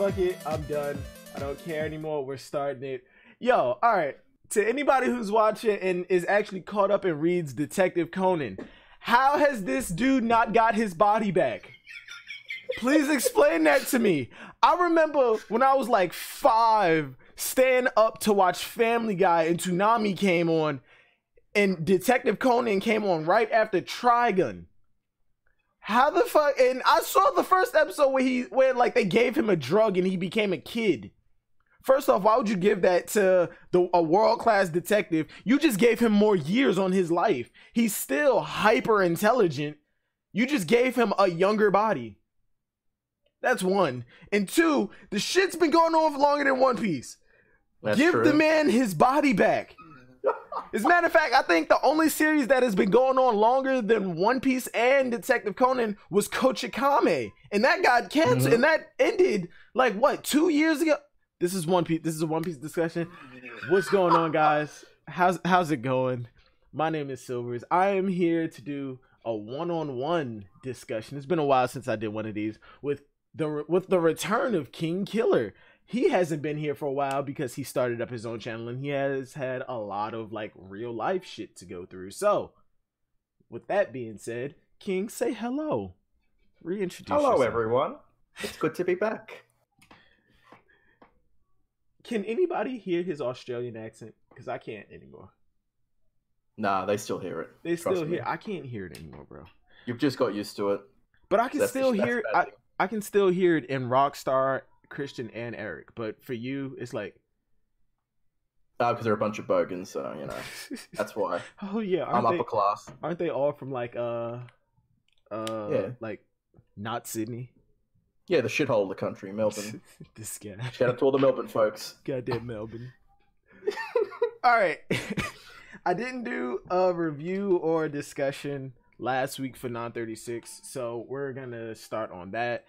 fuck it. I'm done. I don't care anymore. We're starting it. Yo, all right. To anybody who's watching and is actually caught up and reads Detective Conan, how has this dude not got his body back? Please explain that to me. I remember when I was like 5, staying up to watch Family Guy and Toonami came on, and Detective Conan came on right after Trigun. How the fuck? And I saw the first episode where like they gave him a drug and he became a kid. First off, why would you give that to a world-class detective? You just gave him more years on his life. He's still hyper intelligent. You just gave him a younger body. That's one. And two, the shit's been going on for longer than One Piece. Give the man his body back. As a matter of fact, I think the only series that has been going on longer than One Piece and Detective Conan was Kochikame. And that got canceled. And that ended like what, 2 years ago? This is One Piece. This is a One Piece discussion. What's going on, guys? How's it going? My name is Silvers. I am here to do a one-on-one discussion. It's been a while since I did one of these with the return of King Killer. He hasn't been here for a while because he started up his own channel and he has had a lot of like real life shit to go through. So, with that being said, King, say hello. Reintroduce yourself. Hello, everyone. It's good to be back. Can anybody hear his Australian accent? Because I can't anymore. Nah, they still hear it. They still hear. I can't hear it anymore, bro. You've just got used to it. But I can still hear. I can still hear it in Rockstar, Christian, and Eric. But for you, it's like. Because they're a bunch of bogans, so you know that's why. Oh yeah, I'm upper class. Aren't they all from like like not Sydney? Yeah, the shithole of the country, Melbourne. This guy. Shout out to all the Melbourne folks. Goddamn Melbourne. All right. I didn't do a review or a discussion last week for 936, so we're going to start on that.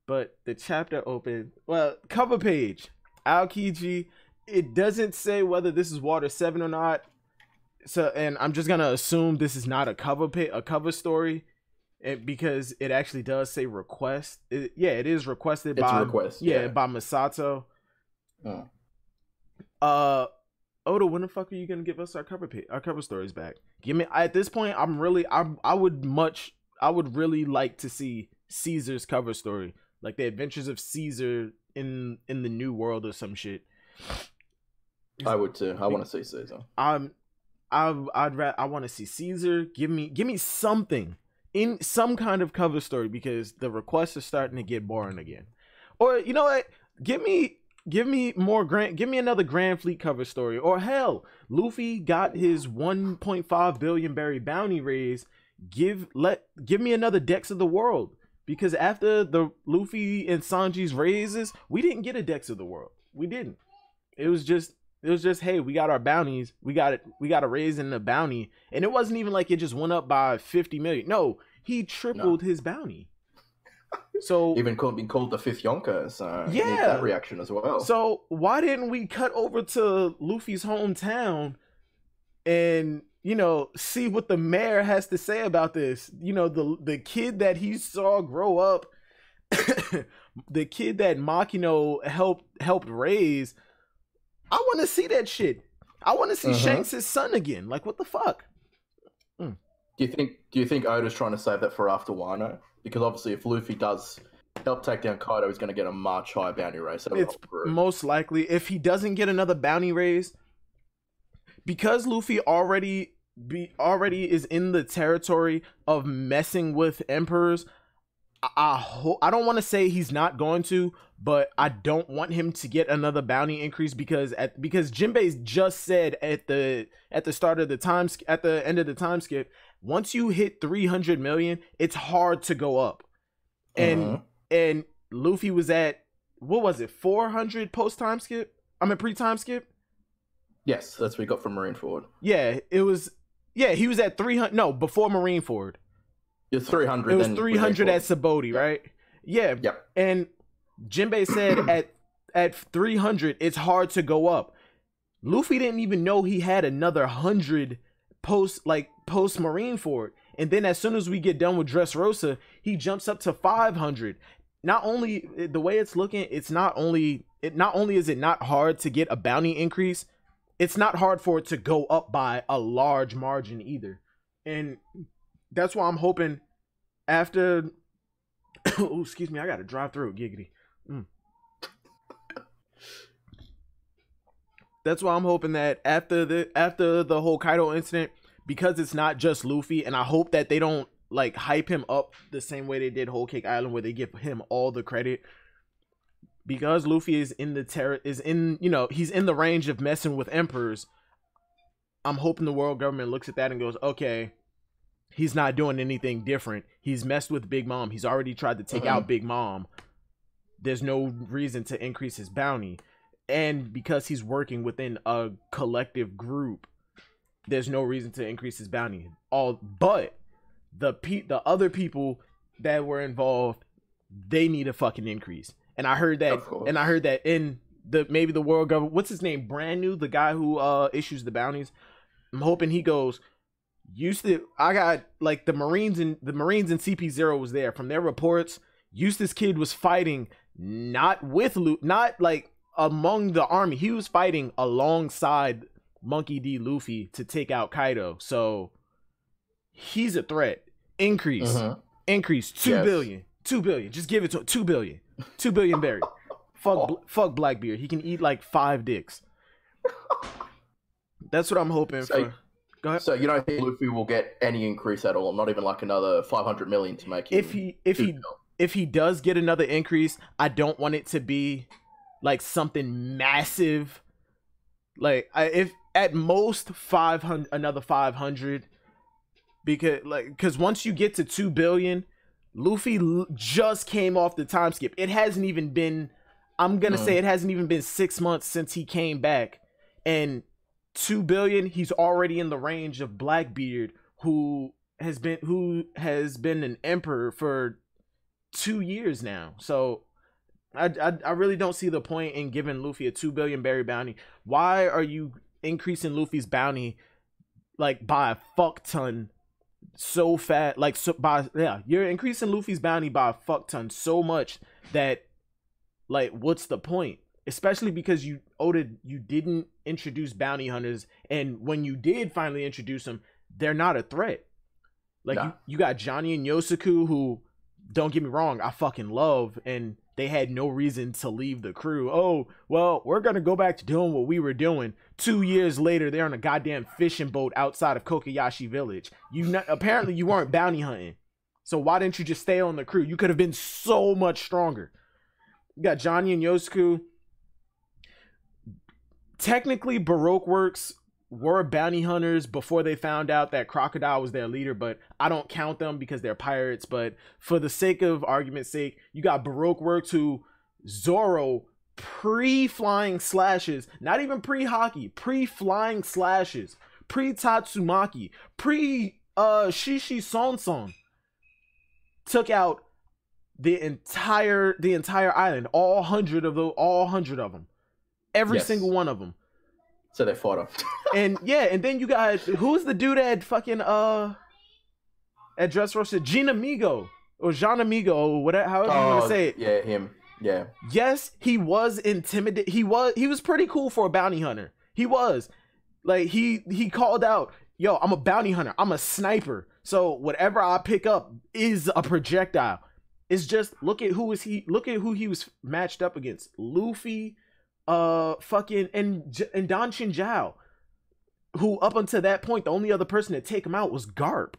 But the chapter opened, well, cover page. Aokiji, it doesn't say whether this is Water 7 or not. So, and I'm just going to assume this is not a cover story. Because it actually does say request. It is requested by by Masato. Oda, when the fuck are you gonna give us our cover stories back? Give me at this point. I would really like to see Caesar's cover story, like the Adventures of Caesar in the New World or some shit. I would too. I want to see Caesar. I want to see Caesar. Give me something. In some kind of cover story, because the requests are starting to get boring again. Or you know what? Give me another Grand Fleet cover story. Or hell, Luffy got his 1.5 billion berry bounty raise. Give me another Dex of the World, because after the Luffy and Sanji's raises, we didn't get a Dex of the World. We didn't. It was just hey, we got our bounties, we got a raise in the bounty, and it wasn't even like it just went up by 50 million. No, he tripled his bounty. So even being called the fifth Yonker, so yeah, need that reaction as well. So why didn't we cut over to Luffy's hometown and see what the mayor has to say about this? The kid that he saw grow up, the kid that Makino helped raise. I want to see that shit. I want to see Shanks' son again. Like, what the fuck? Do you think Oda's trying to save that for after Wano? Because obviously, if Luffy does help take down Kaido, he's going to get a much higher bounty raise. It's most likely, if he doesn't get another bounty raise, because Luffy already is in the territory of messing with emperors. I don't want to say he's not going to, but I don't want him to get another bounty increase because Jinbei's just said at the start of the at the end of the time skip, once you hit 300 million, it's hard to go up. And Luffy was at, what was it, 400 post time skip? Pre time skip. Yes, that's what we got from Marineford. Yeah, it was. Yeah, he was at 300. No, before Marineford. It's 300. It was 300 at Sabaody, right? Yeah. Yep. And Jinbei said at 300, it's hard to go up. Luffy didn't even know he had another 100 post Marineford. And then as soon as we get done with Dressrosa, he jumps up to 500. not only the way it's looking, not only is it not hard to get a bounty increase, it's not hard for it to go up by a large margin either. And that's why I'm hoping after oh, excuse me, I got a dry throat, giggity. That's why I'm hoping that after the whole Kaido incident, because it's not just Luffy, and I hope that they don't like hype him up the same way they did Whole Cake Island, where they give him all the credit, because Luffy is in the he's in the range of messing with emperors. I'm hoping the world government looks at that and goes, okay, he's not doing anything different. He's messed with Big Mom. He's already tried to take out Big Mom. There's no reason to increase his bounty. And because he's working within a collective group, there's no reason to increase his bounty. But the other people that were involved, they need a fucking increase. And I heard that. And I heard that in maybe the world government. What's his name? Brand New, the guy who issues the bounties. I'm hoping he goes. I got like the Marines and CP0 was there. From their reports, Eustace Kid was fighting not like among the army. He was fighting alongside Monkey D. Luffy to take out Kaido. So he's a threat. Increase 2 billion. 2 billion. Just give it to him. 2 billion. 2 billion berry. Fuck Blackbeard. He can eat like 5 dicks. That's what I'm hoping for. Go ahead. So you don't think Luffy will get any increase at all? Not even like another 500 million to make him. If he does get another increase, I don't want it to be like something massive. Like if at most 500, another 500, because once you get to 2 billion, Luffy just came off the time skip. It hasn't even been, I'm gonna say it hasn't even been 6 months since he came back, and 2 billion, he's already in the range of Blackbeard, who has been an emperor for 2 years now. So I really don't see the point in giving Luffy a 2 billion berry bounty. Why are you increasing Luffy's bounty like by a fuck ton so fast? Like you're increasing Luffy's bounty by a fuck ton so much that like what's the point? Especially because you didn't introduce bounty hunters, and when you did finally introduce them, they're not a threat. Like you got Johnny and Yosuke, who, don't get me wrong, I fucking love, and they had no reason to leave the crew. Oh, well, we're gonna go back to doing what we were doing. 2 years later, they're on a goddamn fishing boat outside of Kokoyashi Village. Apparently you weren't bounty hunting, so why didn't you just stay on the crew? You could have been so much stronger. You got Johnny and Yosuke. Technically, Baroque Works were bounty hunters before they found out that Crocodile was their leader, but I don't count them because they're pirates. But for the sake of argument's sake, you got Baroque Works, who Zoro pre-flying slashes, not even pre-hockey, pre-flying slashes, pre-Tatsumaki, pre-Shishi Sonson, took out the entire island, all 100 of them. Every single one of them. So they fought off. And then you got, who's the dude at fucking at Dressrosa? Jean Amigo or whatever, however you want to say it. Yeah, him. Yeah. Yes, he was intimidated. He was pretty cool for a bounty hunter. He was. Like he called out, "Yo, I'm a bounty hunter. I'm a sniper. So whatever I pick up is a projectile." It's just look at who he was matched up against. Luffy, fucking and Don Chinjao, who up until that point the only other person to take him out was Garp.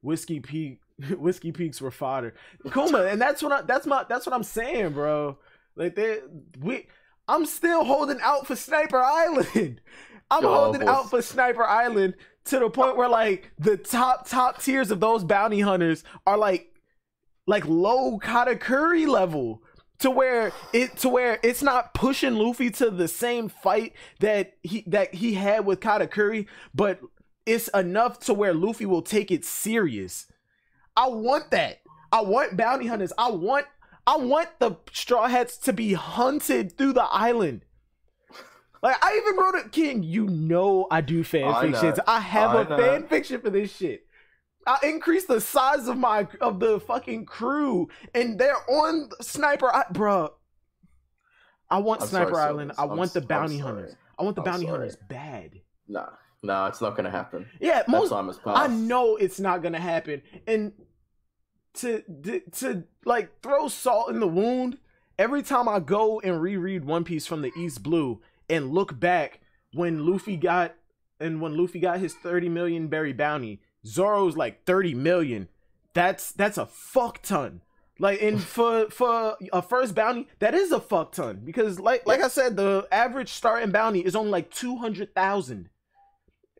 Whiskey Peaks were fodder. Kuma, and that's what I'm saying, bro. Like I'm still holding out for Sniper Island. I'm holding out for Sniper Island to the point where like the top tiers of those bounty hunters are like low Katakuri level. To where it's not pushing Luffy to the same fight that he had with Katakuri, but it's enough to where Luffy will take it serious. I want that. I want bounty hunters. I want the Straw Hats to be hunted through the island. Like I even wrote it, King. You know I do fan fictions. I have a fan fiction for this shit. I increased the size of the fucking crew, and they're on Sniper. Bruh, I want Sniper Island. I want the bounty hunters. I want the bounty hunters bad. Nah, it's not gonna happen. Yeah, that time has passed. I know it's not gonna happen, and to like throw salt in the wound. Every time I go and reread One Piece from the East Blue and look back when Luffy got his 30 million berry bounty, Zoro's like 30 million. That's a fuck ton. Like, and for a first bounty, that is a fuck ton, because like I said, the average starting bounty is only like 200,000,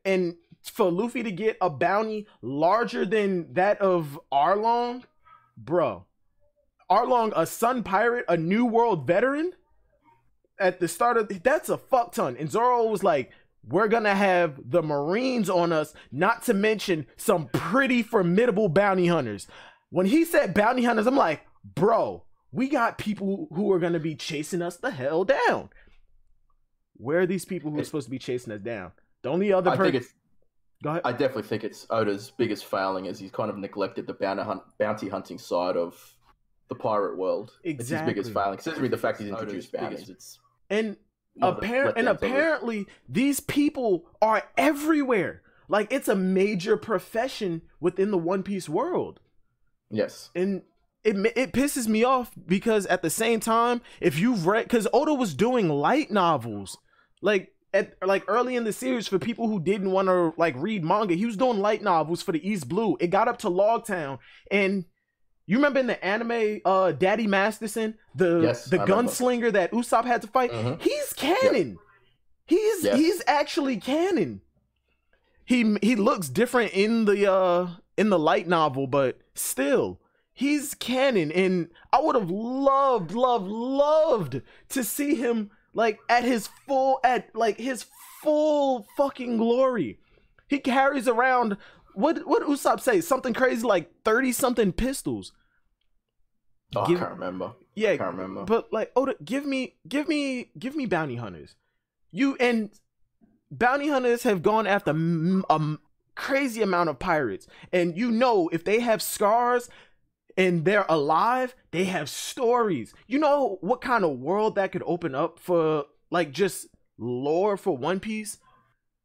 and for Luffy to get a bounty larger than that of Arlong, bro. Arlong, a Sun Pirate, a New World veteran, at the start of that's a fuck ton. And Zoro was like, we're gonna have the Marines on us, not to mention some pretty formidable bounty hunters. When he said bounty hunters, I'm like, bro, we got people who are gonna be chasing us the hell down. Where are these people who are supposed to be chasing us down? The only other person. Go ahead. I definitely think it's Oda's biggest failing, is he's kind of neglected the bounty hunting side of the pirate world. Exactly. It's his biggest failing. Considering the fact he's introduced bounties, apparently these people are everywhere. Like, it's a major profession within the One Piece world. Yes. And it pisses me off, because at the same time, if you've read, because Oda was doing light novels, like early in the series, for people who didn't want to like read manga, he was doing light novels for the East Blue. It got up to Logtown, and you remember in the anime, Daddy Masterson, the gunslinger that Usopp had to fight? Mm-hmm. He's canon. Yep. He's actually canon. He looks different in the light novel, but still, he's canon. And I would have loved to see him like at his full fucking glory. He carries around, what Usopp say? Something crazy like 30 something pistols. I can't remember. Yeah, I can't remember. But like, Oda, give me bounty hunters. Bounty hunters have gone after a crazy amount of pirates, and if they have scars and they're alive, they have stories. You know what kind of world that could open up for, like, just lore for One Piece?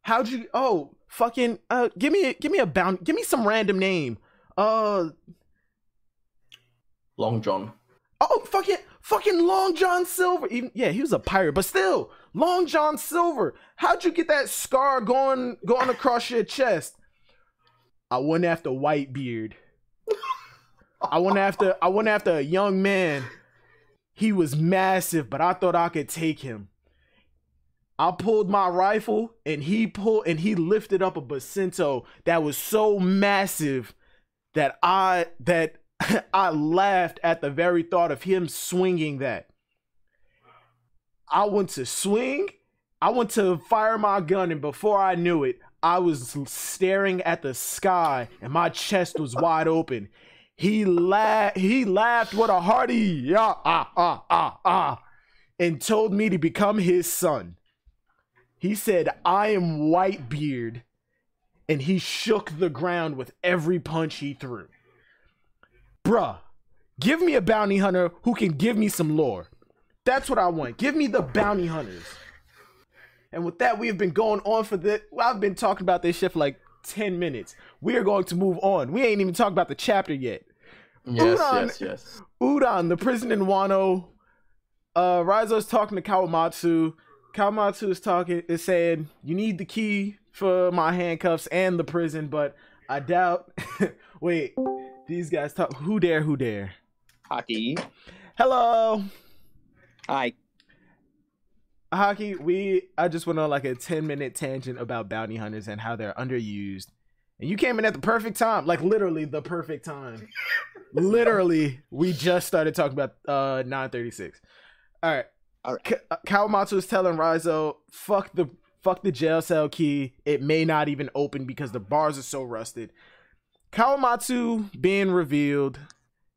How'd you? Oh, fucking! Give me a bounty. Give me some random name. Long John. Oh, fucking Long John Silver. Even, yeah, he was a pirate, but still, Long John Silver. How'd you get that scar going across your chest? I went after Whitebeard. I went after a young man. He was massive, but I thought I could take him. I pulled my rifle, and he lifted up a Bacinto that was so massive that I laughed at the very thought of him swinging that. I went to swing, I went to fire my gun, and before I knew it, I was staring at the sky, and my chest was wide open. He laughed with a hearty and told me to become his son. He said, I am Whitebeard, and he shook the ground with every punch he threw. Bruh, give me a bounty hunter who can give me some lore. That's what I want. Give me the bounty hunters. And with that, we have been going on for this. Well, I've been talking about this shit for like 10 minutes. We are going to move on. We ain't even talked about the chapter yet. Yes. Udon, the prison in Wano. Raizo's talking to Kawamatsu. Kawamatsu is saying, you need the key for my handcuffs and the prison, but I doubt. Wait, these guys talk. Who dare? Hockey. Hello. Hi. Hockey, I just went on like a 10-minute tangent about bounty hunters and how they're underused. And you came in at the perfect time, like literally the perfect time. Literally, we just started talking about 936. All right. Kawamatsu is telling Raizo, fuck the jail cell key. It may not even open because the bars are so rusted. Kawamatsu being revealed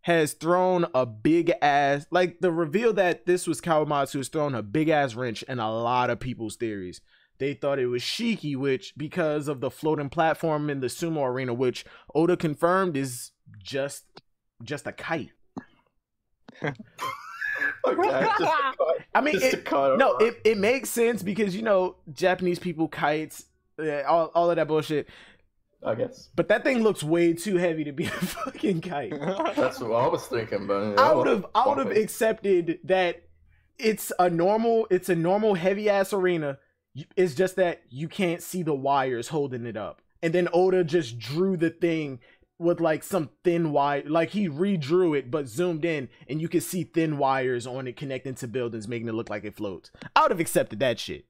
has thrown a big ass, like the reveal that this was Kawamatsu has thrown a big ass wrench in a lot of people's theories. they thought it was Shiki, which because of the floating platform in the sumo arena, which Oda confirmed is just a kite. Okay, just a kite. I mean, Just a kite, no, alright. it makes sense because Japanese people kites, all of that bullshit. I guess But that thing looks way too heavy to be a fucking kite. that's what I was thinking. But yeah, I would have accepted that it's a normal heavy ass arena. It's just that you can't see the wires holding it up. And then Oda just drew the thing with like some thin wire, like he redrew it but zoomed in and you could see thin wires on it connecting to buildings, making it look like it floats. I would have accepted that shit.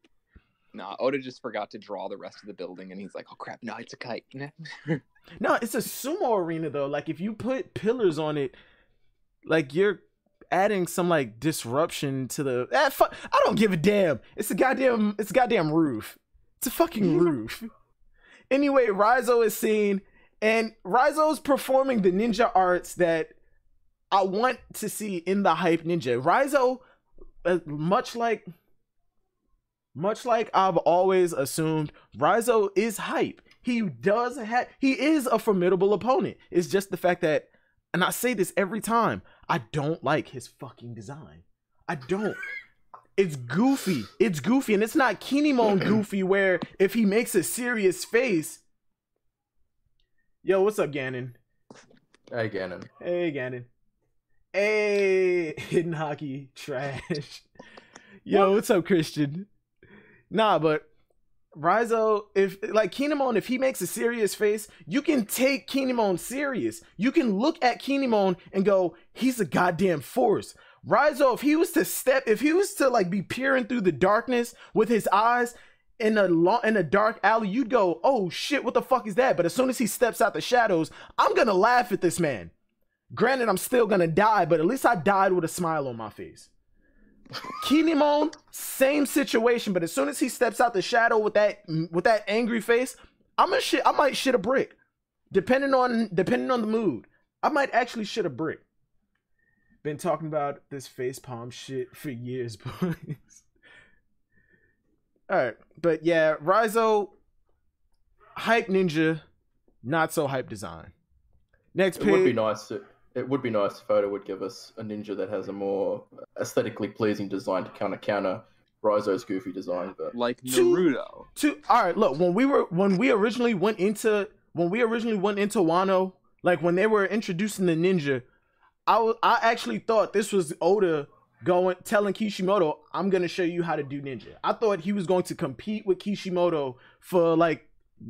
Nah, Oda just forgot to draw the rest of the building, and he's like, "Oh crap, no, it's a kite." No, it's a sumo arena though. Like if you put pillars on it, like you're adding some like disruption to the. I don't give a damn. It's a goddamn roof. It's a fucking roof. Anyway, Raizo is seen, and Raizo's performing the ninja arts that I want to see in the Hype Ninja. Raizo, much like I've always assumed, Raizo is hype. He is a formidable opponent. It's just the fact that, and I say this every time, I don't like his fucking design. I don't. It's goofy. It's goofy, and it's not Kinemon goofy where if he makes a serious face. Yo, what's up, Ganon? Hey, Ganon. Hey, Ganon. Hey, Hidden Hockey trash. Yo, what's up, Christian? Nah, but Raizo, if like Kinemon, if he makes a serious face, you can take Kinemon serious. You can look at Kinemon and go, he's a goddamn force. Raizo, if he was to like be peering through the darkness with his eyes in a dark alley, you'd go, oh shit, what the fuck is that? But as soon as he steps out the shadows, I'm gonna laugh at this man. Granted, I'm still gonna die, but at least I died with a smile on my face. Kinemon, same situation, but as soon as he steps out the shadow with that angry face, I might shit a brick. Depending on the mood. I might actually shit a brick. Been talking about this facepalm shit for years, boys. Alright, but yeah, Raizo, hype ninja, not so hype design. Next page. It would be nice if Oda would give us a ninja that has a more aesthetically pleasing design to counter Raizo's goofy design. But like Naruto. All right, look, when we originally went into Wano, like when they were introducing the ninja, I actually thought this was Oda telling Kishimoto, I'm gonna show you how to do ninja. I thought he was going to compete with Kishimoto for like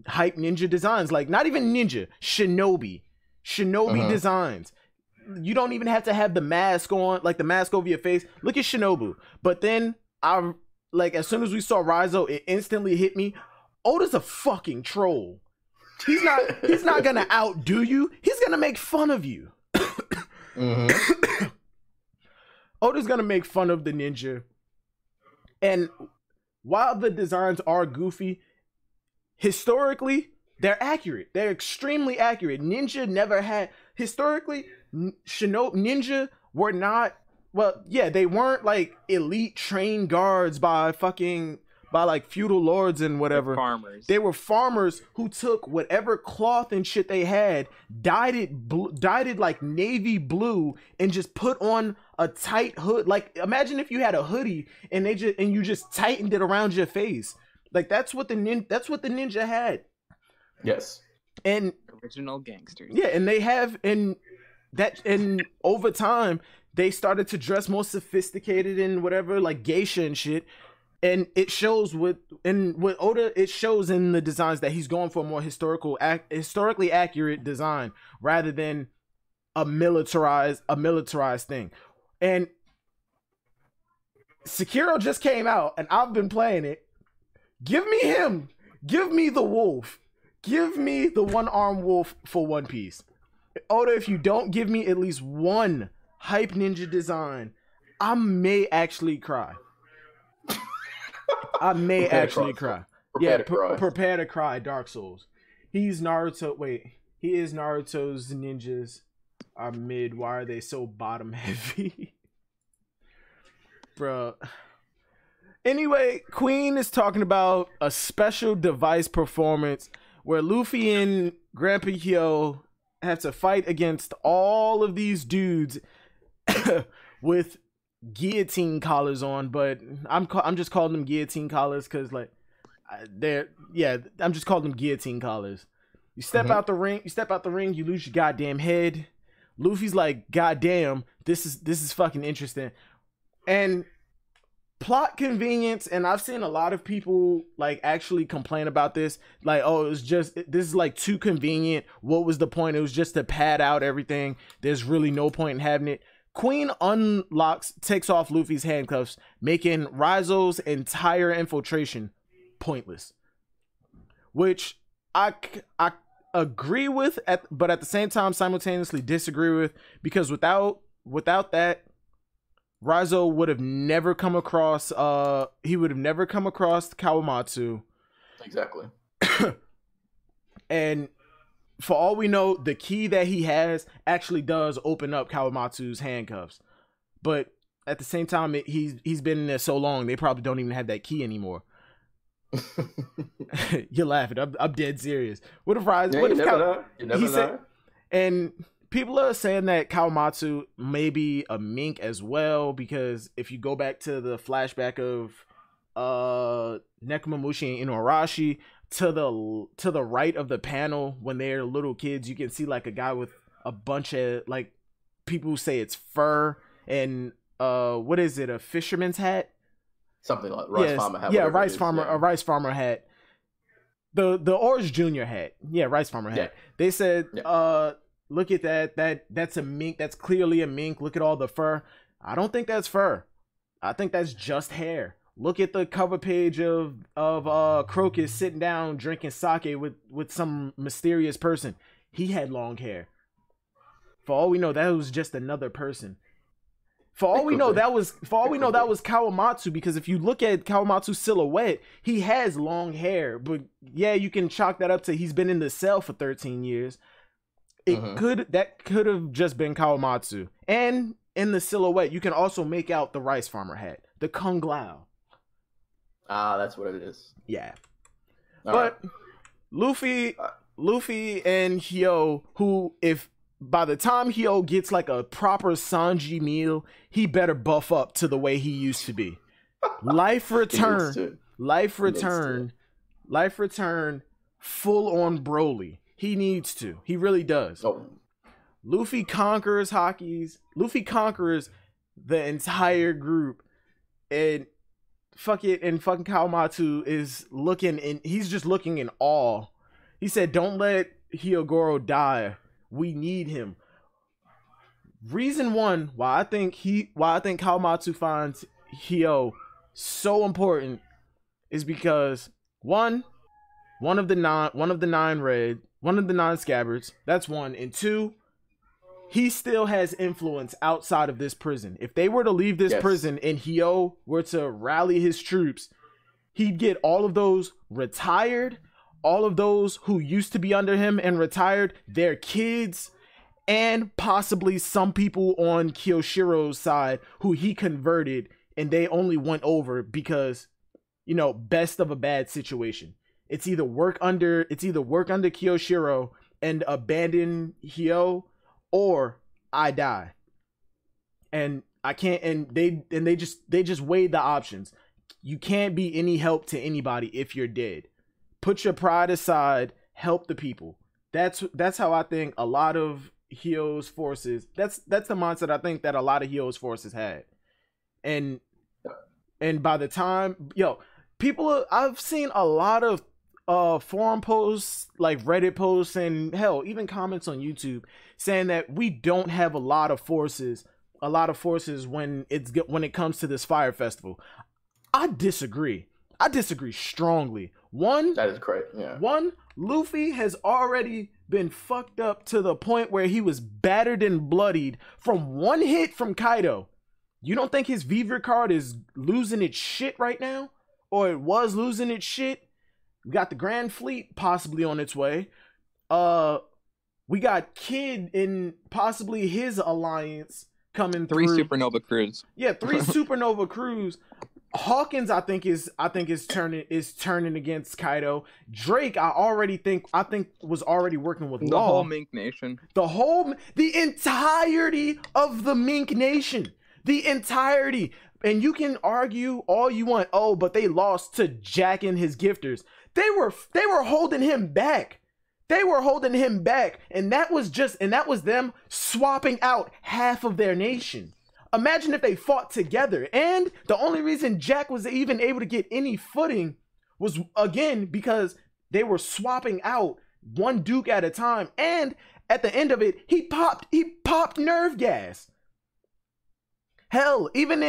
hype ninja designs, like not even ninja, shinobi designs. You don't even have to have the mask on, like the mask over your face. Look at Shinobu. But then as soon as we saw Raizo, it instantly hit me. Oda's a fucking troll. He's not gonna outdo you. He's gonna make fun of you. Oda's gonna make fun of the ninja. And while the designs are goofy, historically, they're accurate. They're extremely accurate. Ninja never had historically. Ninja were not, well, yeah, they weren't like elite trained guards by like feudal lords and whatever. Farmers. They were farmers who took whatever cloth and shit they had, dyed it like navy blue, and just put on a tight hood. Like imagine if you had a hoodie and you just tightened it around your face. Like that's what the ninja had. yes. And Original gangsters. yeah, and they have and over time they started to dress more sophisticated and whatever, like geisha and shit. And it shows with Oda, it shows in the designs that he's going for a more historically accurate design rather than a militarized thing. And Sekiro just came out and I've been playing it. Give me him. Give me the wolf. Give me the one-armed wolf for One Piece. Oda, if you don't give me at least one hype ninja design, I may actually cry. I may actually cry. Prepare to cry, Dark Souls. He's Naruto. Wait, he is Naruto's ninjas are mid. Why are they so bottom heavy? Bro. Anyway, Queen is talking about a special device performance where Luffy and Grandpa Hyo have to fight against all of these dudes with guillotine collars on, but I'm just calling them guillotine collars because like I'm just calling them guillotine collars. You step out the ring, you lose your goddamn head. Luffy's like, goddamn, this is fucking interesting. And plot convenience, and I've seen a lot of people like actually complain about this, like, oh, it was just, this is like too convenient. What was the point? It was just to pad out everything. There's really no point in having it. Queen takes off Luffy's handcuffs, making Rizo's entire infiltration pointless, which I agree with, but at the same time simultaneously disagree with, because without that, Rizo would have never come across Kawamatsu. Exactly. And for all we know, the key that he has actually does open up Kawamatsu's handcuffs. But at the same time, he's been in there so long, they probably don't even have that key anymore. You're laughing. I'm dead serious. What if Rizo? Yeah, what if you never know. And people are saying that Kawamatsu may be a mink as well, because if you go back to the flashback of Nekomamushi and Inuarashi, to the right of the panel when they're little kids, you can see like a guy with a bunch of, like, people say it's fur and what is it, a fisherman's hat? Something like farmer hat. Yeah, a rice farmer hat. The Orange Junior hat. Yeah, rice farmer hat. Yeah. They said look at that's a mink. That's clearly a mink. Look at all the fur. I don't think that's fur. I think that's just hair. Look at the cover page of Crocus sitting down drinking sake with some mysterious person. He had long hair. For all we know, that was just another person. For all we know, that was Kawamatsu, because if you look at Kawamatsu's silhouette, he has long hair. But yeah, you can chalk that up to he's been in the cell for 13 years. That could have just been Kawamatsu. And in the silhouette, you can also make out the rice farmer hat, the Kung Lao. Ah, that's what it is. Yeah. But Luffy and Hyo, who, if by the time Hyo gets like a proper Sanji meal, he better buff up to the way he used to be. Life return, full on Broly. He needs to. He really does. Oh. Luffy conquers Luffy conquers the entire group, and fucking Kawamatsu is looking, and he's just looking in awe. He said, "Don't let Hyogoro die. We need him." Reason one why I think Kawamatsu finds Hyo so important is because one of the nine scabbards. That's one, and two, he still has influence outside of this prison. If they were to leave this prison and Hyo were to rally his troops, he'd get all of those retired, all of those who used to be under him and retired, their kids, and possibly some people on Kyoshiro's side who he converted and they only went over because, you know, best of a bad situation. It's either work under Kyoshiro and abandon Hyo, or I die. And I can't, and they just weighed the options. You can't be any help to anybody if you're dead. Put your pride aside, help the people. That's how I think a lot of Hyo's forces, that's the mindset I think that a lot of Hyo's forces had. And by the time, I've seen a lot of forum posts, like Reddit posts, and hell, even comments on YouTube saying that we don't have a lot of forces when it comes to this fire festival. I disagree strongly. That is great. Yeah. One, Luffy has already been fucked up to the point where he was battered and bloodied from one hit from Kaido. You don't think his Vivre card is losing its shit right now? Or it was losing its shit? We got the Grand Fleet possibly on its way. We got Kid in possibly his alliance coming through. 3 supernova crews. Yeah, 3 supernova crews. Hawkins, I think is turning against Kaido. Drake, I think was already working with The Law. whole Mink Nation. The entirety of the Mink Nation. The entirety. And you can argue all you want. Oh, but they lost to Jack and his gifters. They were holding him back. They were holding him back. And that was them swapping out half of their nation. Imagine if they fought together. And the only reason Jack was even able to get any footing was, again, because they were swapping out one Duke at a time. And at the end of it, he popped nerve gas. Hell, even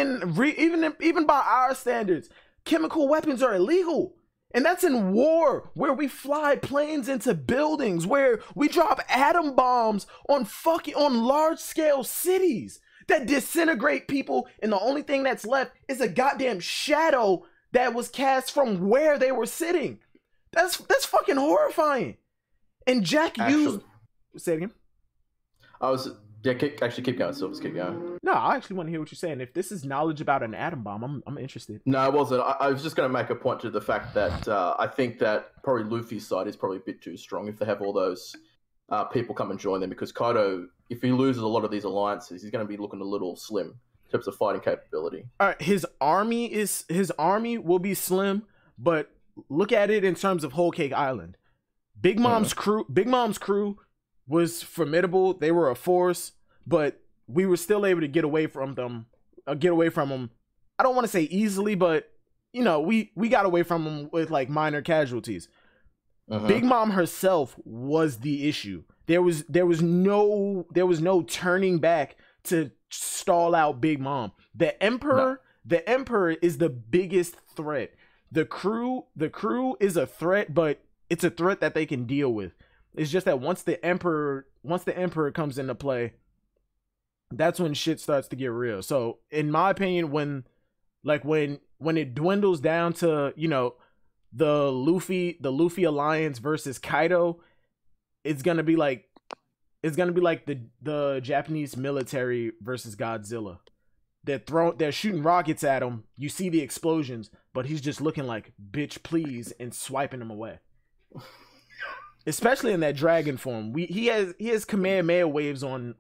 by our standards, chemical weapons are illegal. And that's in war, where we fly planes into buildings, where we drop atom bombs on large scale cities that disintegrate people, and the only thing that's left is a goddamn shadow that was cast from where they were sitting. That's fucking horrifying. And Jack used. Say it again. Keep going, Silvers, keep going. No, I actually want to hear what you're saying. If this is knowledge about an atom bomb, I'm interested. No, it wasn't. I was just going to make a point to the fact that I think that probably Luffy's side is probably a bit too strong if they have all those people come and join them, because Kaido, if he loses a lot of these alliances, he's going to be looking a little slim in terms of fighting capability. All right, his army will be slim, but look at it in terms of Whole Cake Island. Big Mom's crew was formidable. They were a force, but we were still able to get away from them. I don't want to say easily, but you know, we got away from them with like minor casualties. Big Mom herself was the issue. There was no turning back to stall out Big Mom. The Emperor is the biggest threat. The crew is a threat, but it's a threat that they can deal with. It's just that once the Emperor comes into play, that's when shit starts to get real. So in my opinion, when it dwindles down to, you know, the Luffy alliance versus Kaido, it's gonna be like the Japanese military versus Godzilla. They're shooting rockets at him. You see the explosions, but he's just looking like, bitch, please, and swiping them away. Especially in that dragon form. He has Kamehameha waves on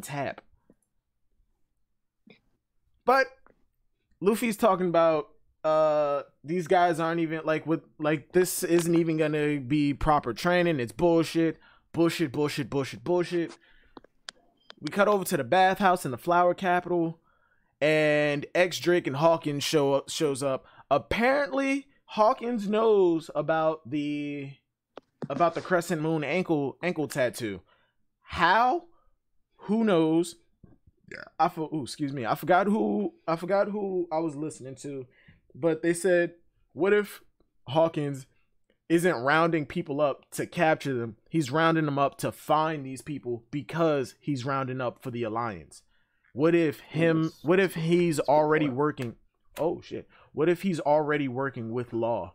tap. But Luffy's talking about these guys aren't even this isn't even gonna be proper training. It's bullshit. We cut over to the bathhouse in the Flower Capital, and Drake and Hawkins shows up. Apparently, Hawkins knows about the Crescent Moon ankle tattoo. How? Who knows? I forgot who I was listening to, but they said, what if Hawkins isn't rounding people up to capture them? He's rounding them up to find these people because he's rounding up for the Alliance. What if he's already working? Oh shit! What if he's already working with Law?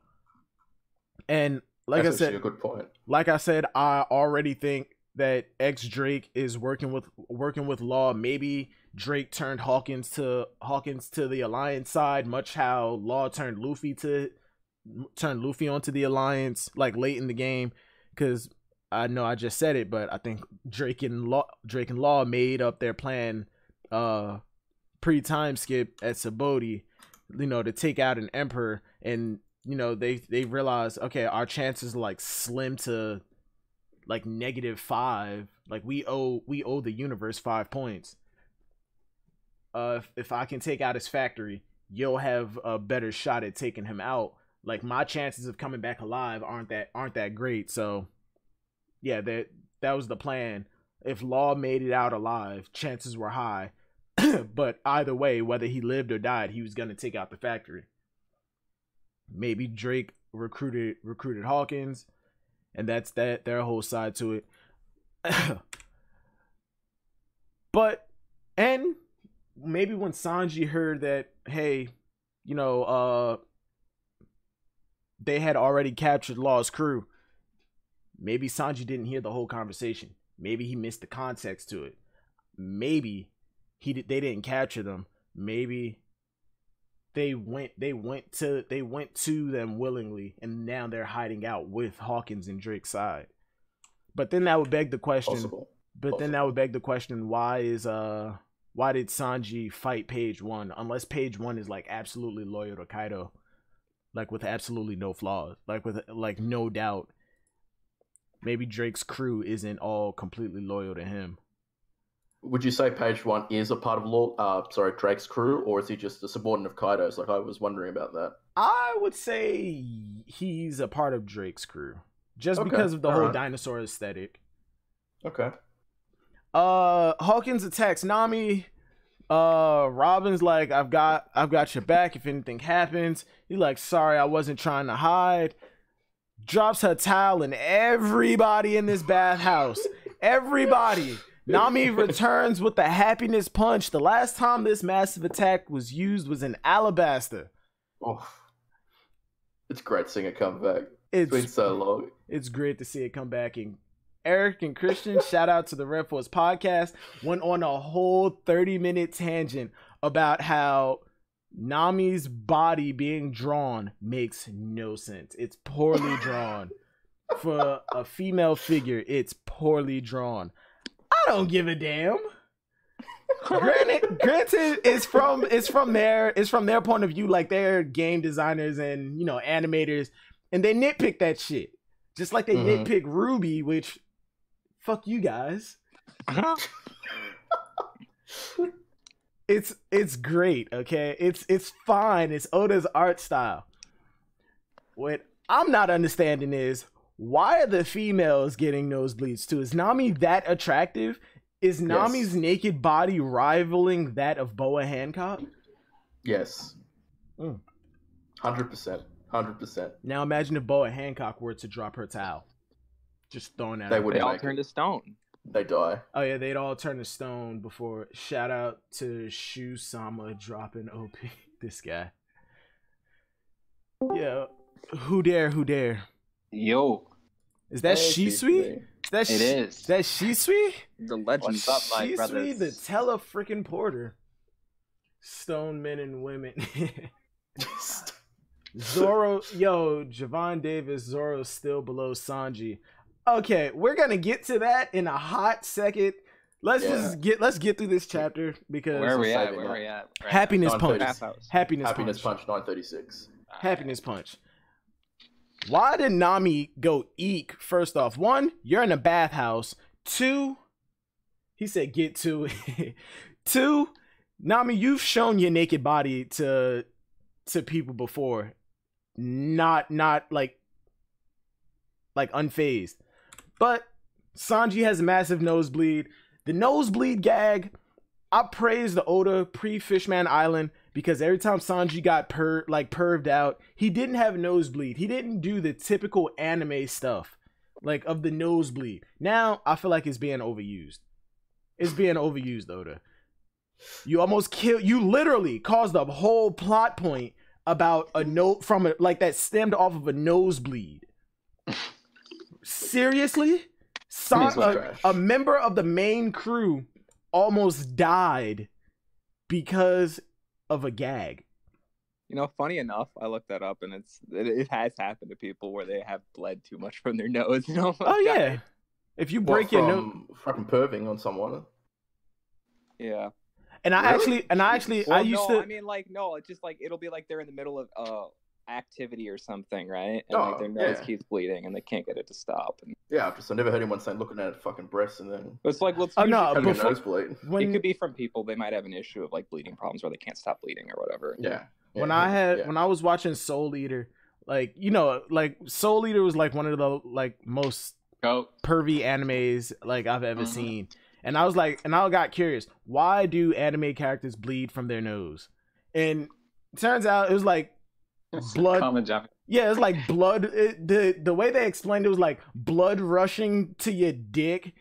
And that's I said, a good point. Like I said, I already think that Drake is working with Law. Maybe Drake turned Hawkins to the Alliance side, much how Law turned Luffy onto the Alliance like late in the game. Because I know I just said it, but I think Drake and Law made up their plan pre-time skip at Sabaody, you know, to take out an Emperor, and you know they realized, okay, our chances are like slim to like -5. Like we owe the universe 5 points. If I can take out his factory, you'll have a better shot at taking him out. Like my chances of coming back alive aren't that great. So yeah, that was the plan. If Law made it out alive, chances were high. But either way, whether he lived or died, he was gonna take out the factory. Maybe Drake recruited Hawkins, and that's their whole side to it. And maybe when Sanji heard that, hey, you know, they had already captured Law's crew, maybe Sanji didn't hear the whole conversation. Maybe he missed the context to it. Maybe they didn't capture them. Maybe they went to them willingly, and now they're hiding out with Hawkins and Drake's side. But then that would beg the question. Then that would beg the question: why did Sanji fight Page One unless Page One is like absolutely loyal to Kaido, like with absolutely no flaws, like with like no doubt? Maybe Drake's crew isn't all completely loyal to him. Would you say Page One is a part of Drake's crew, or is he just a subordinate of Kaido's? Like, I was wondering about that. I would say he's a part of Drake's crew, just because of the whole dinosaur aesthetic. Okay. Hawkins attacks Nami. Robin's like, I've got your back if anything happens. He's like, sorry, I wasn't trying to hide. Drops her towel, and everybody in this bathhouse, everybody. Nami returns with the happiness punch. The last time this massive attack was used was in Alabasta. Oh, it's great seeing it come back. It's been so long. It's great to see it come back. And Eric and Christian, shout out to the Red Force podcast, went on a whole 30-minute tangent about how Nami's body being drawn makes no sense. It's poorly drawn. For a female figure, it's poorly drawn. I don't give a damn. Granted, it's from their point of view, like they're game designers and animators, and they nitpick that shit. Just like they nitpick Ruby, which fuck you guys. It's great, okay? It's fine. It's Oda's art style. What I'm not understanding is, why are the females getting nosebleeds too? Is Nami that attractive? Is Nami's naked body rivaling that of Boa Hancock? Yes. 100%. 100%. Now imagine if Boa Hancock were to drop her towel. Just throwing that. They all turn to stone. They die. Oh yeah, they'd all turn to stone before. Shout out to Shu Sama dropping OP. This guy. Yeah. Who dare? Yo. Is that Shisui? It is. Is that Shisui? The legends up, my brothers. Shisui, the tele-freaking porter. Stone men and women. Zoro, Javon Davis, Zoro's still below Sanji. Okay, we're gonna get to that in a hot second. Let's get through this chapter because where are we at? Right Happiness punch. Happiness punch 936. Happiness punch. Why did Nami go eek? First off, 1, you're in a bathhouse. 2, he said get to it. 2, Nami, you've shown your naked body to people before. Not like unfazed. But Sanji has a massive nosebleed. The nosebleed gag, I praise the Oda pre-Fishman Island because every time Sanji got perved out, he didn't have a nosebleed. He didn't do the typical anime stuff like of the nosebleed. Now I feel like it's being overused. It's being overused, Oda. You literally caused a whole plot point about a note from that stemmed off of a nosebleed. Seriously? A member of the main crew almost died because of a gag. Funny enough, I looked that up, and it has happened to people where they have bled too much from their nose. Oh yeah, if you break your nose, fucking perving on someone. Yeah. And I actually, it's just like it'll be like they're in the middle of activity or something, right? And their nose keeps bleeding, and they can't get it to stop. And... Yeah, I've never heard anyone saying looking at fucking breasts and then. It's like having a nosebleed. It could be from people. They might have an issue of like bleeding problems where they can't stop bleeding or whatever. Yeah. When I was watching Soul Eater, Soul Eater was like one of the most pervy animes I've ever seen. And I got curious, why do anime characters bleed from their nose? And it turns out it was like blood. Yeah, it's like blood. The way they explained it was like blood rushing to your dick.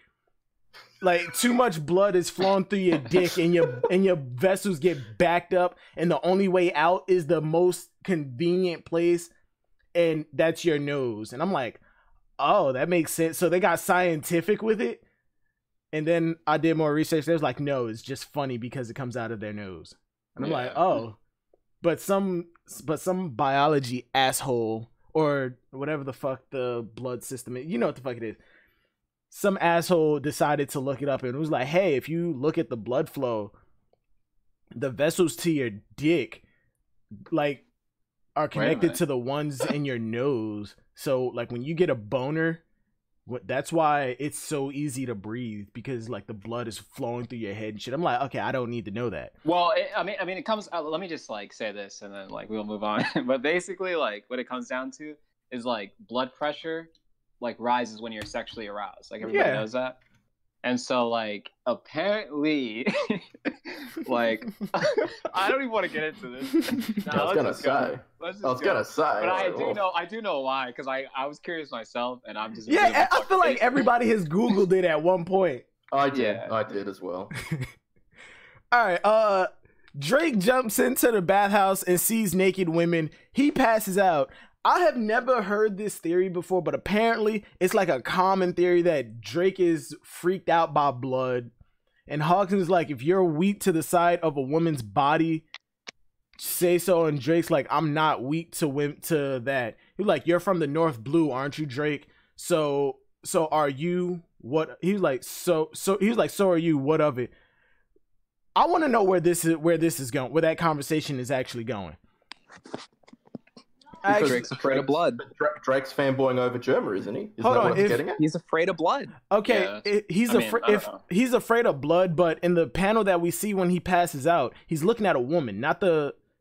Like too much blood is flowing through your dick, and your vessels get backed up, and the only way out is the most convenient place, and that's your nose. And I'm like, oh, that makes sense. So they got scientific with it. And then I did more research. They was like, no, it's just funny because it comes out of their nose. And I'm like, oh. but some biology asshole or whatever the fuck the blood system is, you know what the fuck it is. Some asshole decided to look it up and it was like, hey, if you look at the blood flow, the vessels to your dick like are connected to the ones in your nose. So like when you get a boner, that's why it's so easy to breathe, because like the blood is flowing through your head and shit. I'm like, okay, I don't need to know that. Well, I mean, it comes. Let me just like say this, and then like we'll move on. But basically, like what it comes down to is like blood pressure, like rises when you're sexually aroused. Like everybody knows that. And so, like, apparently, like, I don't even want to get into this. I was gonna say. But I do know why, because I was curious myself, and I'm just. Yeah, I feel like everybody has Googled it at one point. I did as well. All right, Drake jumps into the bathhouse and sees naked women. He passes out. I have never heard this theory before, but apparently it's like a common theory that Drake is freaked out by blood. And Hawkins like, if you're weak to the sight of a woman's body, say so. And Drake's like, I'm not weak to that. He's like, you're from the North Blue, aren't you, Drake? So are you? What? He's like, so he's like, so are you? What of it? I want to know where this is going, where that conversation is actually going. Because Drake's afraid of blood. Drake's fanboying over Germa, isn't he? Hold on, getting at? He's afraid of blood. Okay, he's afraid of blood, but in the panel that we see when he passes out, he's looking at a woman, not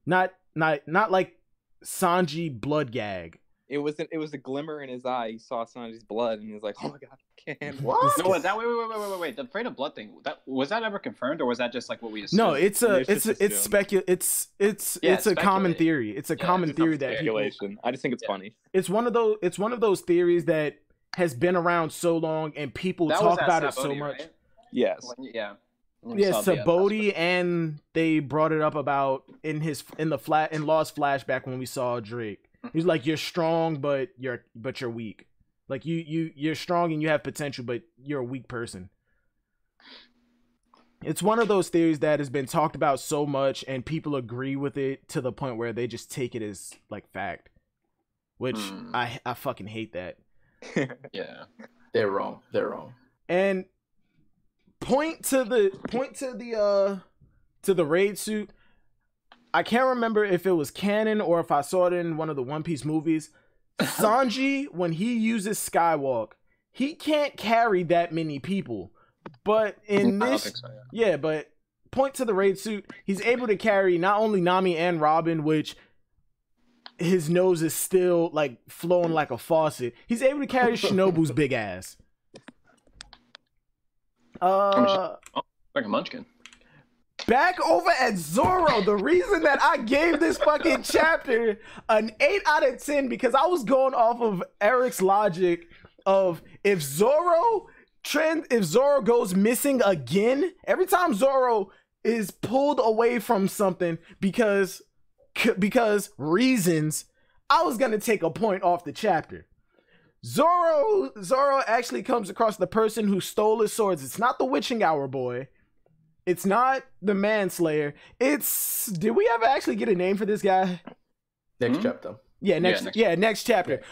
like Sanji blood gag. It was a glimmer in his eye. He saw Sanji's blood, and he was like, "Oh my god, I can't." What? No, wait. The afraid of blood thing. Was that ever confirmed, or was that just like what we assumed? No, it's a common theory. It's a common theory that speculation. I just think it's funny. It's one of those theories that has been around so long, and people talk about it so much. Right? Yes. Yeah, Saboti, and they brought it up about in Lost flashback when we saw Drake. He's like, you're strong, but you're weak. Like you're strong and you have potential, but you're a weak person. It's one of those theories that has been talked about so much, and people agree with it to the point where they just take it as like fact, which I fucking hate that. Yeah, they're wrong. And point to the raid suit. I can't remember if it was canon or if I saw it in one of the One Piece movies. Sanji, when he uses Skywalk, he can't carry that many people. But in this, I don't think so, yeah, but point to the raid suit, he's able to carry not only Nami and Robin, which his nose is still like flowing like a faucet. He's able to carry Shinobu's big ass. Like a munchkin. Back over at Zoro, the reason that I gave this fucking chapter an 8 out of 10, because I was going off of Eric's logic of if Zoro goes missing again, every time Zoro is pulled away from something because reasons, I was gonna take a point off the chapter. Zoro actually comes across the person who stole his swords. It's not the witching hour boy. It's not the manslayer. Did we ever actually get a name for this guy? Next chapter. Yeah, next chapter.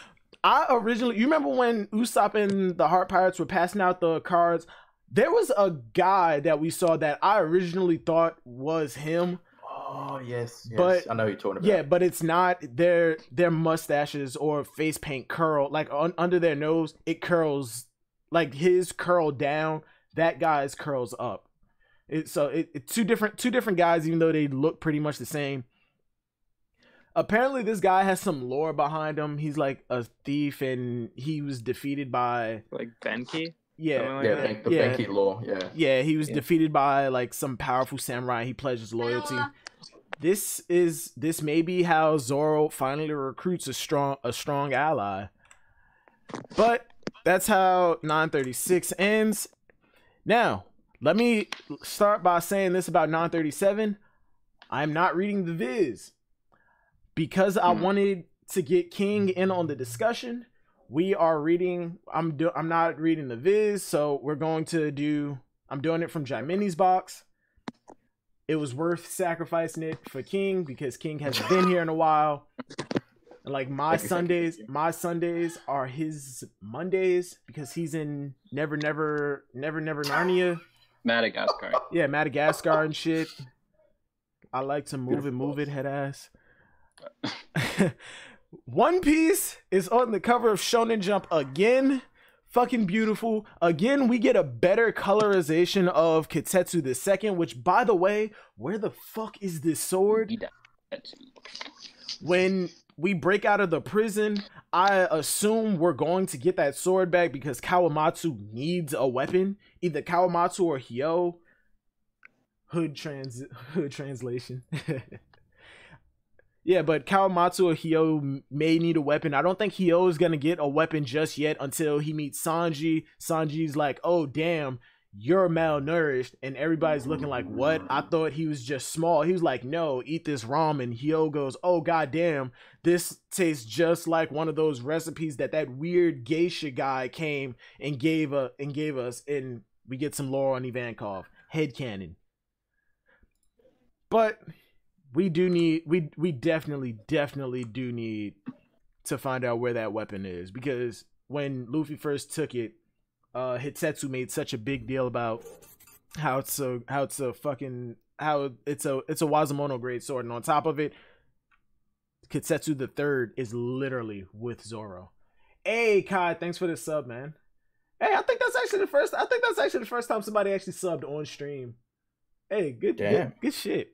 I originally, you remember when Usopp and the Heart Pirates were passing out the cards? There was a guy that we saw that I originally thought was him. Oh, yes. But I know who you're talking about. Yeah, but it's not. Their mustaches or face paint curl, like under their nose, it curls, like his curl down, that guy's curls up. It's two different guys, even though they look pretty much the same. Apparently, this guy has some lore behind him. He's like a thief, and he was defeated by like Benki. Yeah, the Benki lore. Yeah, he was defeated by like some powerful samurai. He pledged his loyalty. This may be how Zoro finally recruits a strong ally. But that's how 936 ends. Now, let me start by saying this about 937. I'm not reading the Viz because I wanted to get King in on the discussion. We are reading. I'm not reading the Viz, so I'm doing it from Jaimini's box. it was worth sacrificing it for King because King hasn't been here in a while. And like my Sundays are his Mondays because he's in Never Narnia. Madagascar. Yeah, Madagascar and shit. I like to move it, head ass. One Piece is on the cover of Shonen Jump again. Fucking beautiful. Again, we get a better colorization of Kitetsu II, which, by the way, where the fuck is this sword? When we break out of the prison, I assume we're going to get that sword back because Kawamatsu needs a weapon. Either Kawamatsu or Hyo. Hood translation. Yeah, but Kawamatsu or Hyo may need a weapon. I don't think Hyo is going to get a weapon just yet until he meets Sanji. Sanji's like, oh, damn, you're malnourished. And everybody's looking like, what? I thought he was just small. He was like, no, eat this ramen. Hyo goes, oh, goddamn, this tastes just like one of those recipes that weird geisha guy came and gave us. And we get some lore on Ivankov. Headcanon. But... we definitely do need to find out where that weapon is, because when Luffy first took it, Hitetsu made such a big deal about how it's a Wazumono grade sword, and on top of it, Kitetsu the Third is literally with Zoro. Hey Kai, thanks for the sub, man. Hey, I think that's actually the first time somebody actually subbed on stream. Hey, good shit.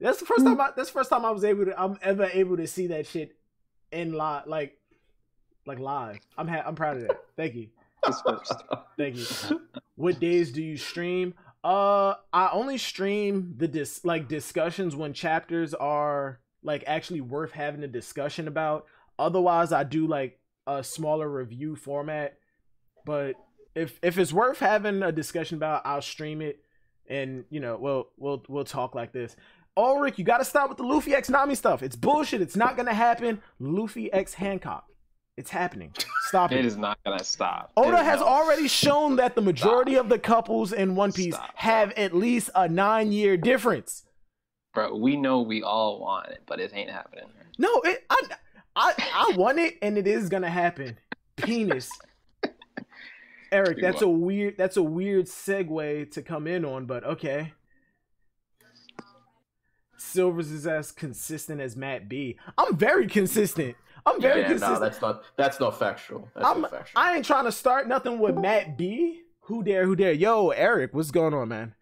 That's the first time I'm ever able to see that shit in live, like live. I'm proud of that. Thank you. Thank you. What days do you stream? I only stream the discussions when chapters are like actually worth having a discussion about. Otherwise, I do like a smaller review format. But if it's worth having a discussion about, I'll stream it, and we'll talk like this. Ulrich, you gotta stop with the Luffy x Nami stuff. It's bullshit. It's not gonna happen. Luffy x Hancock. It's happening. Stop it. It is not gonna stop. Oda has already shown that the majority of the couples in One Piece have at least a 9-year difference. Bro, we know we all want it, but it ain't happening. No, I want it, and it is gonna happen. Penis. Eric, that's a weird segue to come in on, but okay. Silvers is as consistent as Matt B. I'm very consistent. I'm very consistent. No, that's not factual. Not factual. I ain't trying to start nothing with Matt B. Who dare? Yo, Eric, what's going on, man?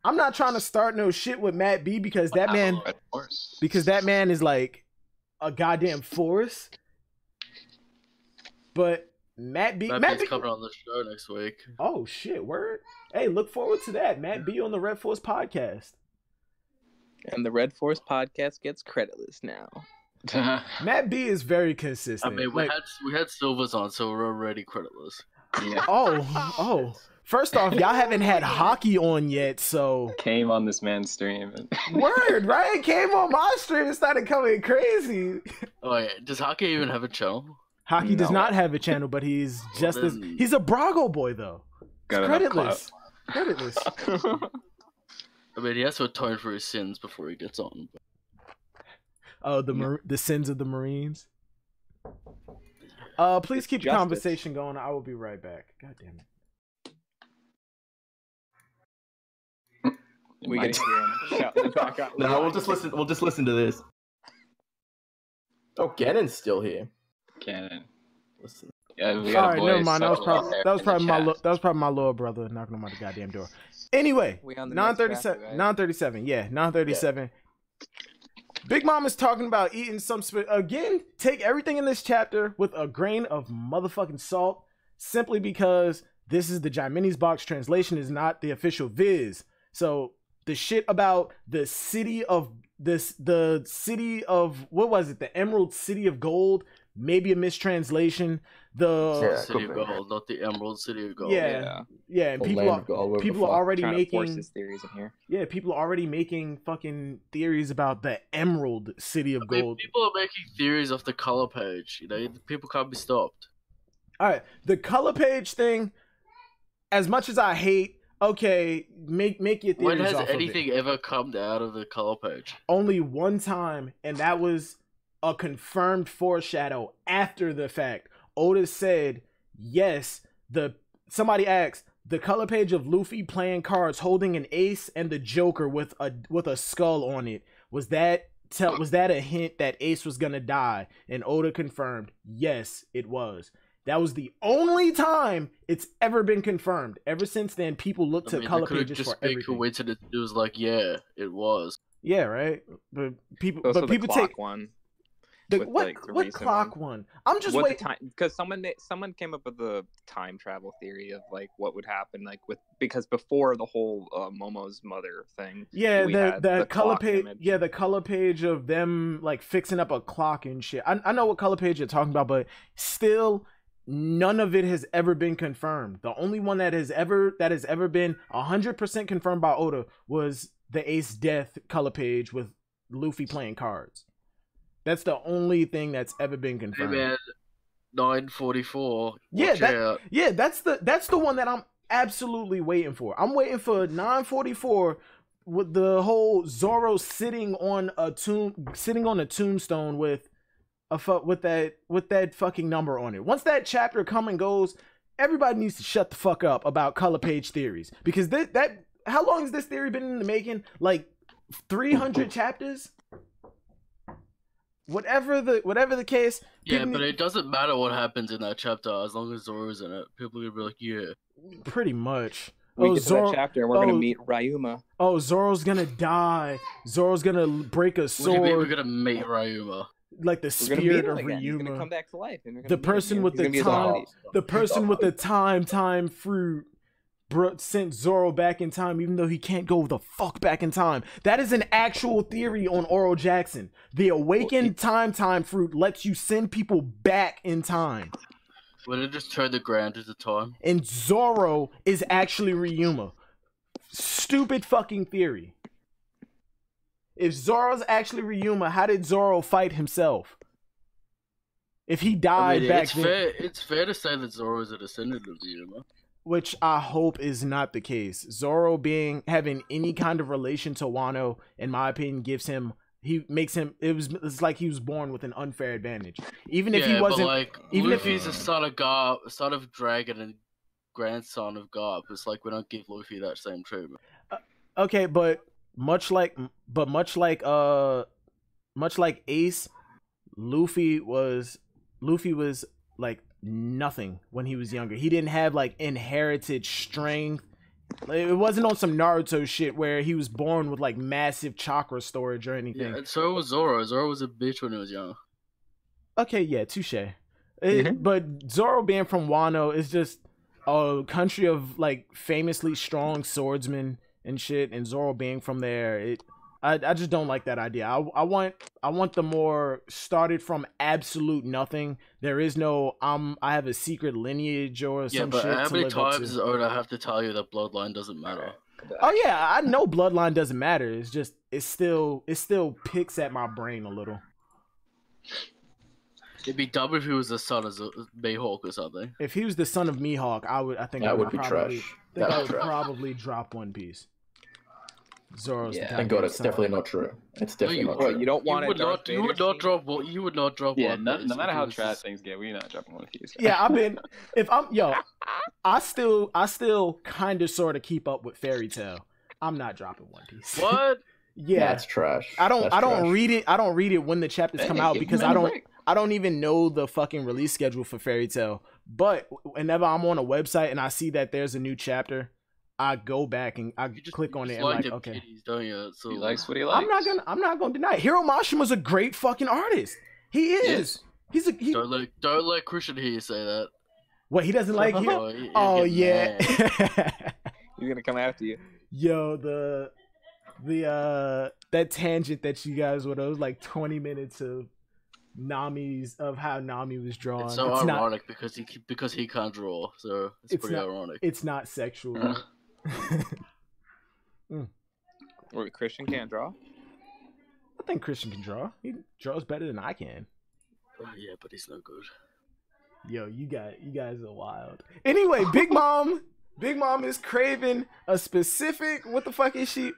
I'm not trying to start no shit with Matt B because that man is like a goddamn force. But Matt B coming on the show next week. Oh shit, word. Hey, look forward to that. Matt B on the Red Force podcast. And the Red Force podcast gets creditless now. Matt B is very consistent. I mean, we had Silvers on, so we're already creditless. Yeah. Oh. First off, y'all haven't had hockey on yet, so came on this man's stream. Word, right? Came on my stream and started coming crazy. Oh yeah, does hockey even have a channel? Hockey does not have a channel, but he's just he's a Brago boy though. Creditless. I mean, he has to atone for his sins before he gets on. Oh, the sins of the Marines. Please keep the conversation going. I will be right back. God damn it. We get to No, we'll just listen. We'll just listen to this. Oh, Gannon's still here. Gannon. Listen. Yeah, we got never mind. That was probably my little brother knocking on my goddamn door. Anyway, 937. 937. Yeah, 937. Yeah. Big Mom is talking about eating some again. Take everything in this chapter with a grain of motherfucking salt, simply because this is the Jimini's box translation, is not the official Viz. So the shit about the city of what was it? The Emerald City of Gold. Maybe a mistranslation. City of Gold, not the Emerald City of Gold. Yeah. And people are already making theories in here. Yeah, people are already making fucking theories about the Emerald City of Gold. People are making theories off the color page. You know, people can't be stopped. All right, the color page thing. As much as I hate Okay, make your theories. When has off anything of it. ever come out of the color page? Only one time, and that was a confirmed foreshadow after the fact. Oda said, yes, somebody asked, the color page of Luffy playing cards holding an ace and the Joker with a skull on it. Was that a hint that Ace was gonna die? And Oda confirmed, yes, it was. That was the only time it's ever been confirmed. Ever since then, people look to color pages for everything. Coincidence. It was like, yeah, it was. Yeah, right. But people take one. What clock one? I'm just waiting because someone came up with the time travel theory of like what would happen because before the whole Momo's mother thing. Yeah, the color page. Yeah, the color page of them like fixing up a clock and shit. I know what color page you're talking about, but still, none of it has ever been confirmed. The only one that has ever been 100% confirmed by Oda was the Ace Death color page with Luffy playing cards. That's the only thing that's ever been confirmed. Hey man, 944. Yeah, that's the one that I'm absolutely waiting for. I'm waiting for 944 with the whole Zoro sitting on a tombstone with that fucking number on it. Once that chapter come and goes, everybody needs to shut the fuck up about color page theories, because that how long has this theory been in the making? Like 300 chapters. Whatever the case. Yeah, but it doesn't matter what happens in that chapter as long as Zoro's in it. People are gonna be like, yeah. Pretty much. We get to that chapter and we're gonna meet Ryuma. Oh, Zoro's gonna die. Zoro's gonna break a sword. What do you mean we're gonna meet Ryuma? Like the spirit of Ryuma. He's gonna come back to life. The person with the time fruit sent Zoro back in time, even though he can't go the fuck back in time. That is an actual theory on Oro Jackson. The awakened time fruit lets you send people back in time. Would it just turn the ground into time? And Zoro is actually Ryuma. Stupid fucking theory. If Zoro's actually Ryuma, how did Zoro fight himself? If he died back then. It's fair to say that Zoro is a descendant of Ryuma. Which I hope is not the case. Zoro having any kind of relation to Wano, in my opinion, it's like he was born with an unfair advantage. Even if he wasn't, but like, even if he's a son of Garp, son of Dragon, and grandson of Garp, it's like we don't give Luffy that same treatment. Okay, but much like Ace, Luffy was like nothing when he was younger. He didn't have like inherited strength. It wasn't on some Naruto shit where he was born with like massive chakra storage or anything. Yeah, and so was Zoro. Zoro was a bitch when he was young. Okay, yeah, touche. But Zoro being from Wano is just a country of like famously strong swordsmen and shit, and Zoro being from there, I just don't like that idea. I want the more started from absolute nothing. There is no I have a secret lineage or some shit. Yeah, but how many times does Oda have to tell you that bloodline doesn't matter? Oh yeah, I know bloodline doesn't matter. It's just it still picks at my brain a little. It'd be dumb if he was the son of Mihawk or something. If he was the son of Mihawk, I would be trash. I would probably drop One Piece. Zoro's thank God, it's definitely not true. It's definitely not true. You don't want it. You would not drop. You would not drop. Yeah, One no matter how trash things get, we're not dropping One Piece. Yeah, I still kind of sort of keep up with Fairy Tail. I'm not dropping One Piece. What? Yeah, that's trash. I don't read it. I don't read it when the chapters come out because I don't even know the fucking release schedule for Fairy Tail. But whenever I'm on a website and I see that there's a new chapter, I go back and I click on it and like, okay. Kitties, don't you? So he likes what he likes. I'm not gonna deny it. Hiro Mashima's a great fucking artist. He is. Yes. Don't let Christian hear you say that. What, he doesn't like you? Oh yeah. He's gonna come after you. Yo, that tangent that you guys were, those like 20 minutes of how Nami was drawn. It's so ironic because he can't draw, so it's pretty ironic. It's not sexual. Wait, Christian can't draw? I think Christian can draw. He draws better than I can. Yeah, but he's no good. Yo, you guys are wild. Anyway, Big Mom Big Mom is craving a specific. What the fuck is she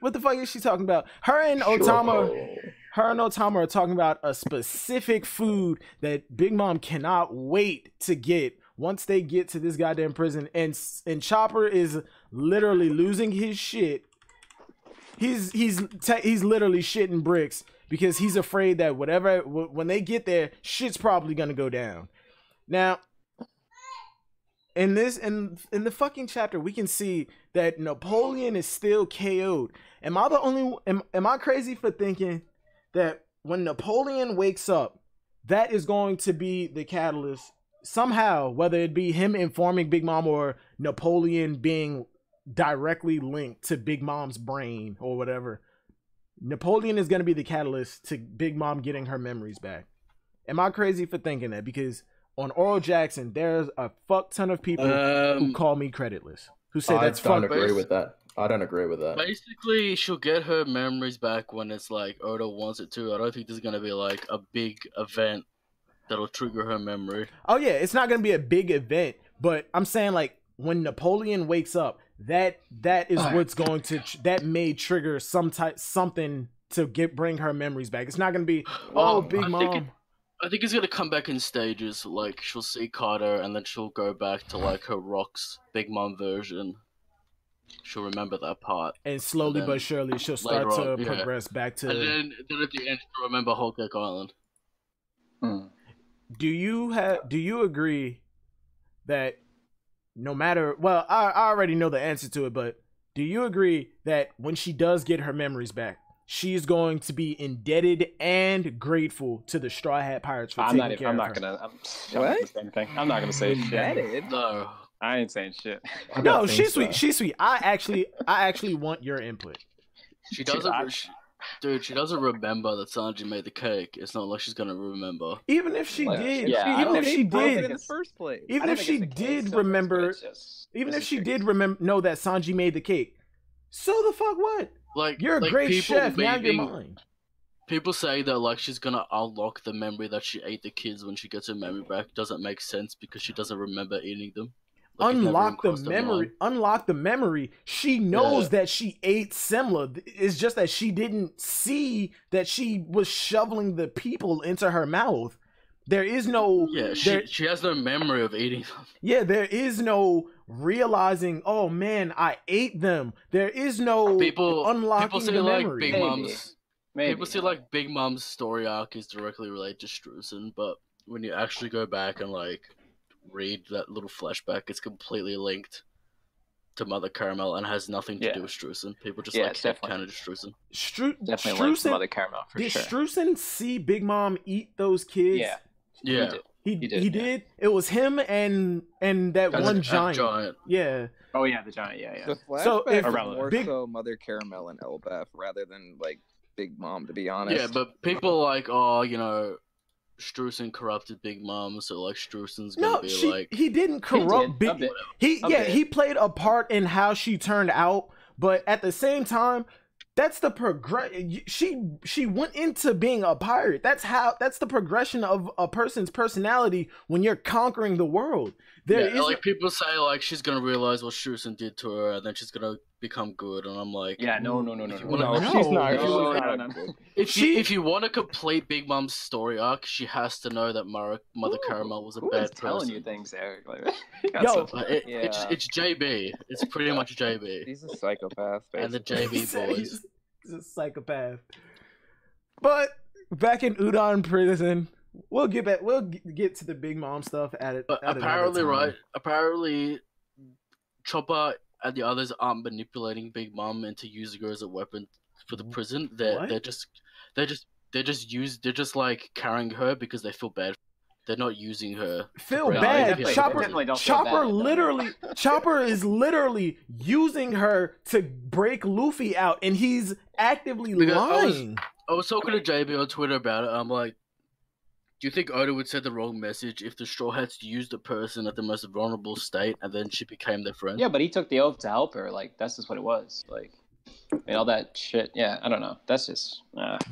talking about? Her and Otama are talking about a specific food that Big Mom cannot wait to get once they get to this goddamn prison. And Chopper is literally losing his shit. He's literally shitting bricks because he's afraid that when they get there, shit's probably gonna go down. Now, in the fucking chapter, we can see that Napoleon is still KO'd. Am I crazy for thinking that when Napoleon wakes up, that is going to be the catalyst somehow, whether it be him informing Big Mom or Napoleon being directly linked to Big Mom's brain or whatever? Napoleon is going to be the catalyst to Big Mom getting her memories back. Am I crazy for thinking that? Because on Oral Jackson, there's a fuck ton of people who call me creditless, who say that's fuck. I don't agree with that. I don't agree with that. Basically, she'll get her memories back when it's like Oda wants it to. I don't think there's gonna be like a big event that'll trigger her memory. Oh yeah, it's not gonna be a big event, but I'm saying like when Napoleon wakes up, that is what's going to that may trigger something to bring her memories back. It's not gonna be Big Mom. I think it's gonna come back in stages. Like she'll see Carter, and then she'll go back to like her Rocks Big Mom version. She'll remember that part, and slowly but surely she'll start to progress back to. And then at the end, she'll remember Whole Cake Island. Do you agree that no matter? Well, I already know the answer to it, but do you agree that when she does get her memories back, she's going to be indebted and grateful to the Straw Hat Pirates for taking care of her? I'm not gonna say shit. No. I ain't saying shit. No, she's sweet. She's sweet. I actually want your input. She doesn't. Dude, she doesn't remember that Sanji made the cake. It's not like she's gonna remember. Even if she did, even if she did in the first place, even if she did remember, know that Sanji made the cake. So the fuck what? Like you're a great chef. Now you're mine. People say that like she's gonna unlock the memory that she ate the kids when she gets her memory back. Doesn't make sense because she doesn't remember eating them. Like, unlock the memory. She knows that she ate Semla. It's just that she didn't see that she was shoveling the people into her mouth. There is no she has no memory of eating them. Yeah, there is no realizing, oh man, I ate them. There is no unlocking the memory. People see like Big Mom's story arc is directly related to Struzan, but when you actually go back and like read that little flashback, it's completely linked to Mother Caramel and has nothing to do with Struzan. People just kept counted Struzan. Definitely linked to Mother Caramel for sure. Did Struzan see Big Mom eat those kids? Yeah. He did. It was him and that one giant. Yeah. Oh yeah, the giant. Yeah. The flashback so Mother Caramel and Elbaf rather than like Big Mom, to be honest. Yeah, but people like, Struzan corrupted Big Mom, so like Struzan's gonna be like he didn't corrupt Big. He played a part in how she turned out, but at the same time, that's the progression. She went into being a pirate. That's the progression of a person's personality when you're conquering the world. People say like she's gonna realize what Struzan did to her, and then she's gonna become good. And I'm like, no. She's not. If you want to complete Big Mom's story arc, she has to know that Mother Caramel was a bad person. Telling you things, Eric. It's JB. It's pretty much JB. He's a psychopath, basically. And the JB boys. He's a psychopath. But back in Udon prison, we'll get to the Big Mom stuff apparently Chopper and the others aren't manipulating Big Mom into using her as a weapon for the prison. They're just like carrying her because they feel bad. They're not using her. Feel bad. Chopper is literally using her to break Luffy out, and he's actively lying. I was talking to JB on Twitter about it. I'm like, do you think Oda would send the wrong message if the Straw Hats used a person at the most vulnerable state and then she became their friend? Yeah, but he took the oath to help her. Like, that's just what it was. Like, and all that shit. Yeah, I don't know. That's just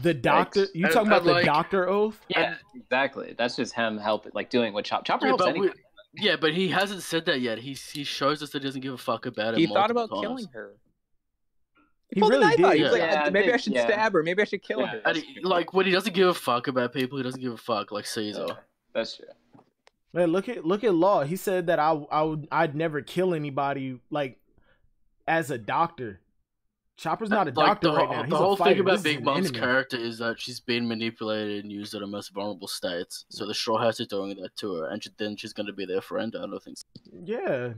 the doctor. You talking about the doctor oath? Yeah, exactly. That's just him helping, like doing what Chopper helps anyway. Yeah, but he hasn't said that yet. He shows us that he doesn't give a fuck about it. He thought about killing her. He pulled really a knife out. He was like, maybe I should stab her. Maybe I should kill her. And like when he doesn't give a fuck about people, he doesn't give a fuck like Caesar. That's true. Man, look at Law. He said that I'd never kill anybody like as a doctor. Chopper's not a doctor right now. He's the whole fighter. thing about Big Mom's character is that she's been manipulated and used at her most vulnerable states. So the Straw Hats are doing that to her, and then she's going to be their friend. I don't think so. Yeah.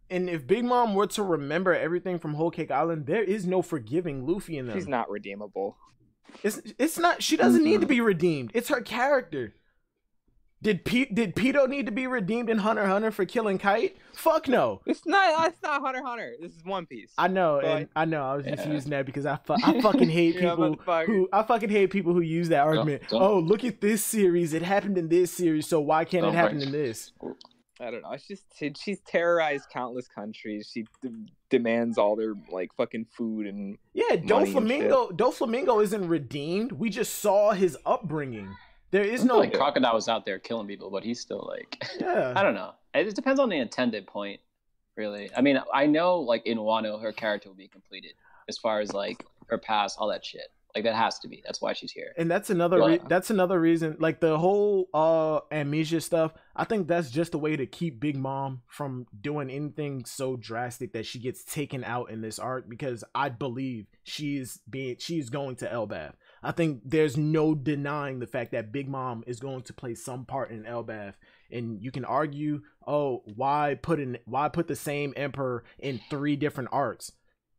And if Big Mom were to remember everything from Whole Cake Island, there is no forgiving Luffy in them. She's not redeemable. It's not. She doesn't need to be redeemed. It's her character. Did Pito need to be redeemed in Hunter x Hunter for killing Kite? Fuck no. It's not Hunter x Hunter. This is One Piece. I know, and I know. I was just using that because I fucking hate people who use that argument. Oh, look at this series. It happened in this series, so why can't it happen in this? I don't know. It's just she's terrorized countless countries. She demands all their like fucking food and Doflamingo isn't redeemed. We just saw his upbringing. There is no like Crocodile was out there killing people, but he's still like I don't know. It depends on the intended point, really. I mean, I know like in Wano her character will be completed as far as like her past, all that shit. Like that has to be. That's why she's here. And that's another that's another reason. Like the whole amnesia stuff. I think that's just a way to keep Big Mom from doing anything so drastic that she gets taken out in this arc. Because I believe she's going to Elbaf. I think there's no denying the fact that Big Mom is going to play some part in Elbaf. And you can argue, oh, why put the same emperor in 3 different arcs?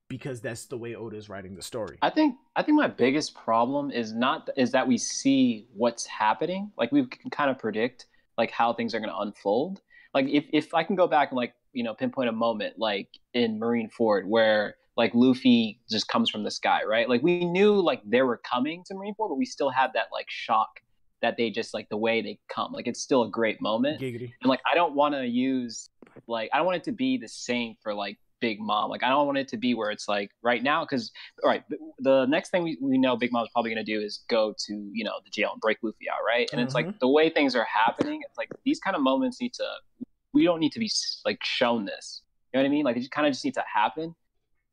Because that's the way Oda's writing the story. I think my biggest problem is that we see what's happening. Like we can kind of predict like how things are going to unfold. Like if I can go back and like, you know, pinpoint a moment like in Marineford where like Luffy just comes from the sky, right? Like we knew like they were coming to Marineford, but we still had that like shock that they just like the way they come. Like it's still a great moment. Giggity. And like I don't want it to be the same for like Big Mom. Like I don't want it to be where it's like right now, because all right, the next thing we know Big Mom's probably going to do is go to, you know, the jail and break Luffy out, right? And it's like the way things are happening, it's like these kind of moments we don't need to be like shown this, you know what I mean? Like it kind of just needs to happen.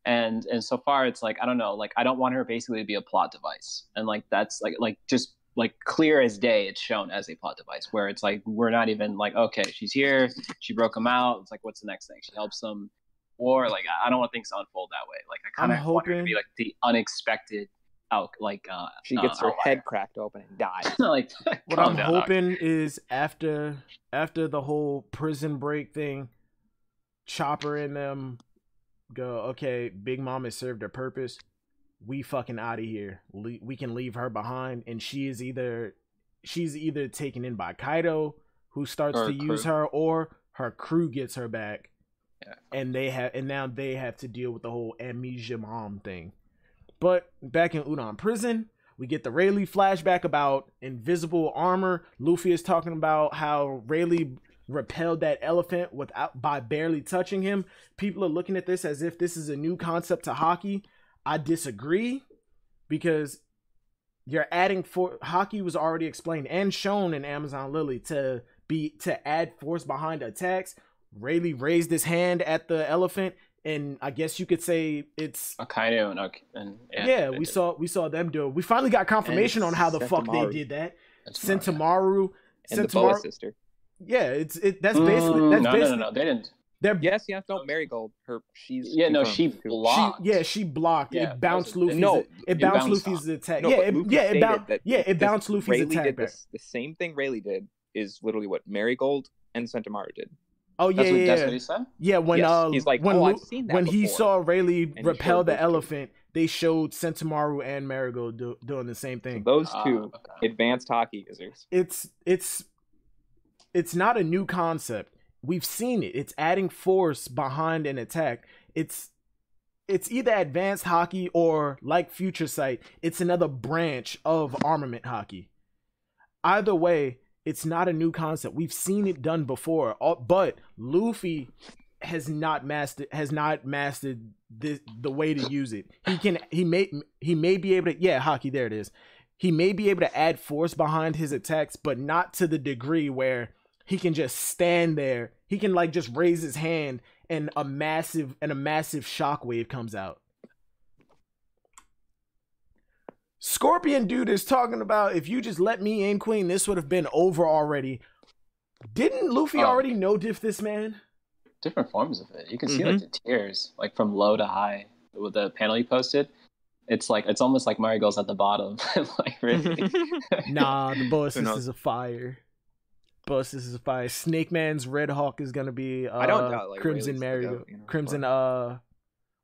And so far it's like I don't know, like I don't want her basically to be a plot device, and like that's like just like clear as day it's shown as a plot device where it's like we're not even like, okay, she's here, she broke him out, it's like what's the next thing, she helps him. Or like I don't want things to unfold that way. Like I kind of want her to be like the unexpected out. Like she gets her head cracked open and dies. Like what I'm hoping is after the whole prison break thing, Chopper and them go, okay, Big Mom has served her purpose. We fucking out of here. We can leave her behind, and she's either taken in by Kaido, who starts to use her, or her crew gets her back. Yeah. And now they have to deal with the whole amnesia mom thing. But back in Udon Prison, we get the Rayleigh flashback about invisible armor. Luffy is talking about how Rayleigh repelled that elephant by barely touching him. People are looking at this as if this is a new concept to Haki. I disagree, because you're adding Haki was already explained and shown in Amazon Lily to add force behind attacks. Rayleigh raised his hand at the elephant, and I guess you could say it's Akainu and we saw them do it. We finally got confirmation on how the fuck they did that. Sentomaru and the Boa sister. Yeah, that's basically no, they didn't. No, Marigold. She blocked. She blocked. Yeah, it bounced Luffy's. It bounced Luffy's attack. It bounced Luffy's attack. The same thing Rayleigh did is literally what Marigold and Sentomaru did. Oh yeah, that's what he said? Yeah, when he's like, I've seen that when before. He saw Rayleigh repel the elephant, they showed Sentomaru and Marigold doing the same thing. So those two advanced Haki users. It's not a new concept. We've seen it. It's adding force behind an attack. It's either advanced Haki or, like Future Sight, it's another branch of armament Haki. Either way, it's not a new concept. We've seen it done before, but Luffy has not mastered the way to use it. He may be able to Haki, there it is. He may be able to add force behind his attacks, but not to the degree where he can just stand there. He can like just raise his hand and a massive shockwave comes out. Scorpion dude is talking about, if you just let me in, Queen, this would have been over already. Didn't Luffy already know diff this man? Different forms of it. You can see like the tiers, like from low to high. With the panel you posted, it's almost like Mario goes at the bottom. Like really. Nah, the boss is a fire. This is a fire. Snake Man's Red Hawk is gonna be I don't doubt, like, Crimson Mario. Crimson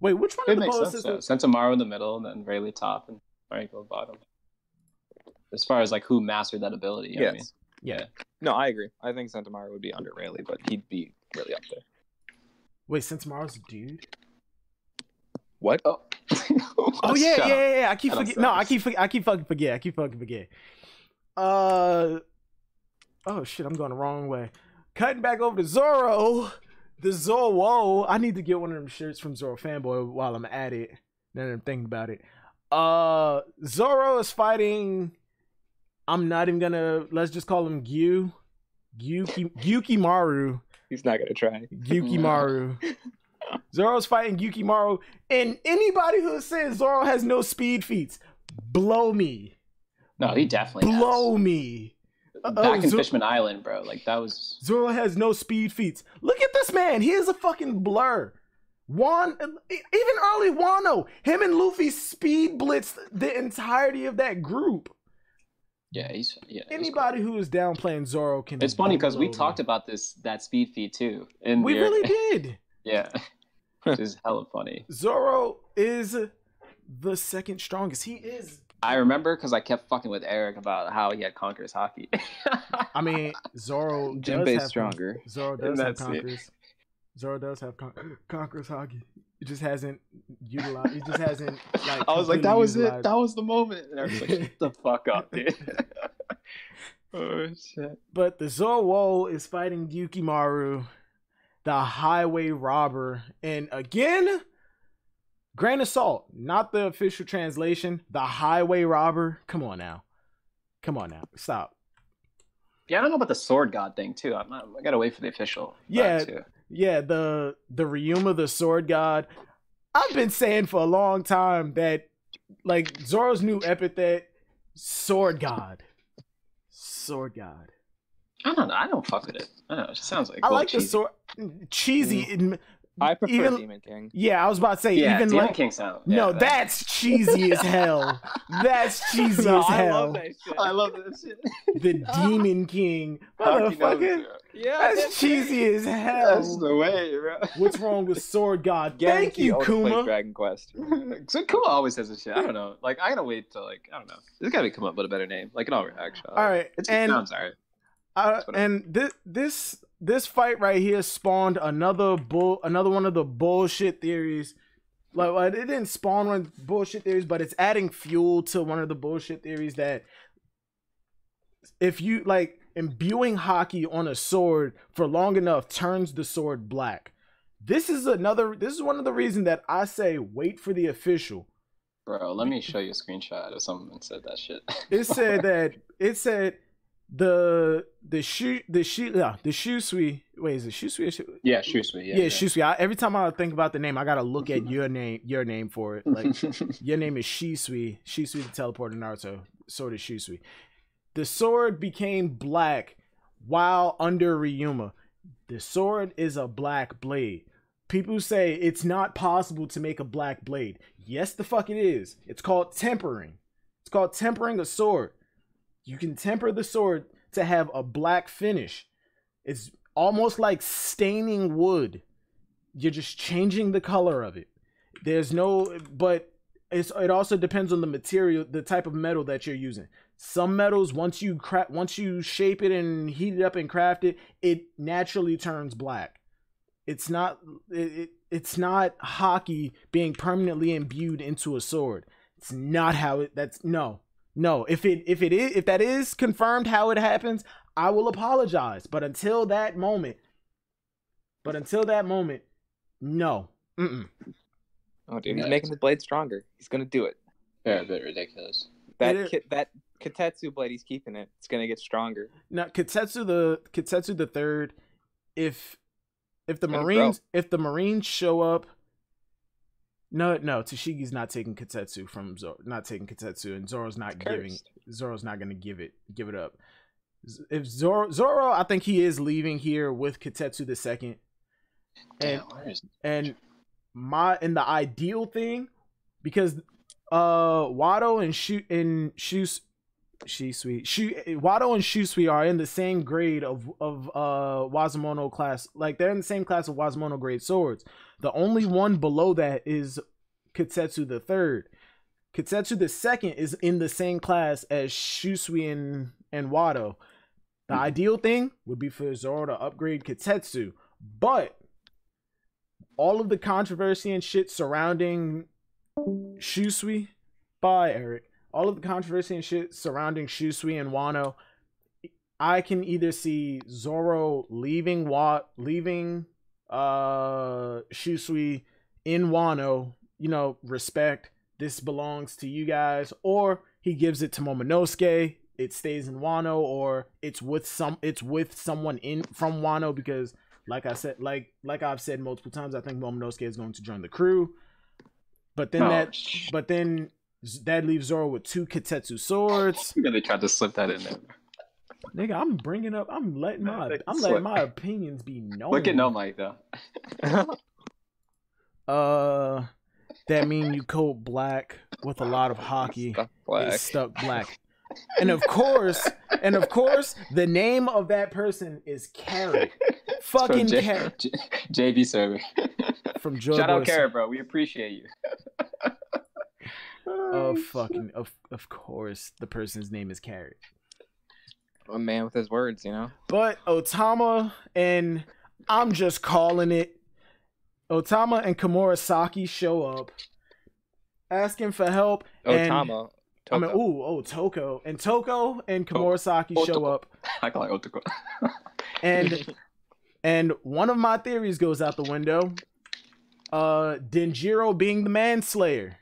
wait, which one it of the makes bosses? Sense, Sentomaru in the middle, and then Rayleigh top, and Mario bottom. As far as like who mastered that ability, you know what I mean? Yeah. No, I agree. I think Sentomaru would be under Rayleigh, but he'd be really up there. Wait, Sentomaru's a dude? What? Oh, oh yeah. I keep forgetting. No, I keep fucking forget. Oh shit, I'm going the wrong way. Cutting back over to Zoro. The Zoro. I need to get one of them shirts from Zoro Fanboy while I'm at it. Now that I'm thinking about it. Zoro is fighting. I'm not even gonna. Let's just call him Gyukimaru. He's not gonna try. Gyukimaru. Zoro's fighting Gyukimaru, and anybody who says Zoro has no speed feats, blow me. No, he definitely blow has. me. Back in Fishman Island, bro. Like that was. Zoro has no speed feats. Look at this man. He is a fucking blur. Even early Wano, him and Luffy speed blitzed the entirety of that group. Yeah, anybody cool. who is downplaying Zoro can. It's funny because we talked about that speed feat too. We really did. Yeah, which is hella funny. Zoro is the second strongest. He is. I remember because I kept fucking with Eric about how he had Conqueror's Haki. I mean, Zoro Jinbei's stronger. Zoro does have Conqueror's. Zoro does have Conqueror's Haki. It just hasn't utilized. It just hasn't. Like, I was like, that was it. That was the moment. And I was like, shut the fuck up, dude. Oh shit. But the Zoro is fighting Gyukimaru, the highway robber, and again, grain of salt, not the official translation. The highway robber. Come on now, stop. Yeah, I don't know about the sword god thing too. I gotta wait for the official. Yeah, the Ryuma, the sword god. I've been saying for a long time that like Zoro's new epithet, sword god. I don't know. I don't fuck with it. I don't know. It just sounds like I like cheesy. The sword cheesy. I prefer Demon King. Yeah, I was about to say even Demon like King sound. No, that's cheesy as hell. That's cheesy as hell. I love that shit. I love that shit. The Demon King, motherfucker. Yeah, that's cheesy as hell. That's the way, bro. What's wrong with Sword God? Thank you, Kuma. Dragon Quest. So Kuma always has this shit. I don't know. Like I gotta wait till I don't know. There's gotta be Kuma with a better name. Like in all reaction. All right, it sounds alright. And this fight right here spawned another one of the bullshit theories. Like it didn't spawn one of the bullshit theories, but it's adding fuel to one of the bullshit theories that if you like imbuing Haki on a sword for long enough turns the sword black. This is one of the reasons that I say wait for the official. Bro, let me show you a screenshot of someone said that shit. It said the Shusui. Wait, is it Shusui? Yeah, Shusui. Yeah, Shusui. Every time I think about the name, I gotta look at your name for it. Like your name is Shisui. Shisui the teleporter Naruto. Sword is Shusui. The sword became black while under Ryuma. The sword is a black blade. People say it's not possible to make a black blade. Yes, the fuck it is. It's called tempering. It's called tempering a sword. You can temper the sword to have a black finish. It's almost like staining wood. You're just changing the color of it. But it also depends on the material, the type of metal that you're using. Some metals, once you shape it and heat it up and craft it, it naturally turns black. It's not Haki being permanently imbued into a sword. It's not how it. No. If that is confirmed how it happens, I will apologize. But until that moment, no. Oh, dude, he's making the blade stronger. He's gonna do it. Yeah, a bit ridiculous. That Kotetsu blade, he's keeping it. It's gonna get stronger. Now, Kotetsu the third. If the Marines show up, no, Tashigi's not taking Kotetsu from Zoro, and Zoro's not gonna give it up. If Zoro, I think he is leaving here with Kotetsu the second. And the ideal thing, because Wado and Wado and Shusui are in the same grade of Wazumono class. Like, they're in the same class of Wazumono grade swords. The only one below that is Kotetsu the third. Kotetsu the second is in the same class as Shusui and Wado. The ideal thing would be for Zoro to upgrade Kotetsu, but all of the controversy and shit surrounding Shusui, all of the controversy and shit surrounding Shusui and Wano, I can either see Zoro leaving Shusui in Wano, respect, this belongs to you guys, or he gives it to Momonosuke, it stays in Wano, or it's with someone from Wano, because like I said, like I've said multiple times, I think Momonosuke is going to join the crew. But then that leaves Zoro with 2 Kotetsu swords. You really tried to slip that in there. Nigga, I'm letting my opinions be known. Look at No Mike though. That mean you code black with a lot of hockey. Stuck black. And of course, the name of that person is Carrot. Fucking Carrot. JB server. From Joy Shout out Boys. Carrot, bro. We appreciate you. Of course, the person's name is Carrot. A man with his words, But Otama and I'm just calling it. Otama and Komurasaki show up, asking for help. Otama. Toko. And Toko and Komurasaki show up. I call it Otoko. and one of my theories goes out the window. Denjiro being the manslayer.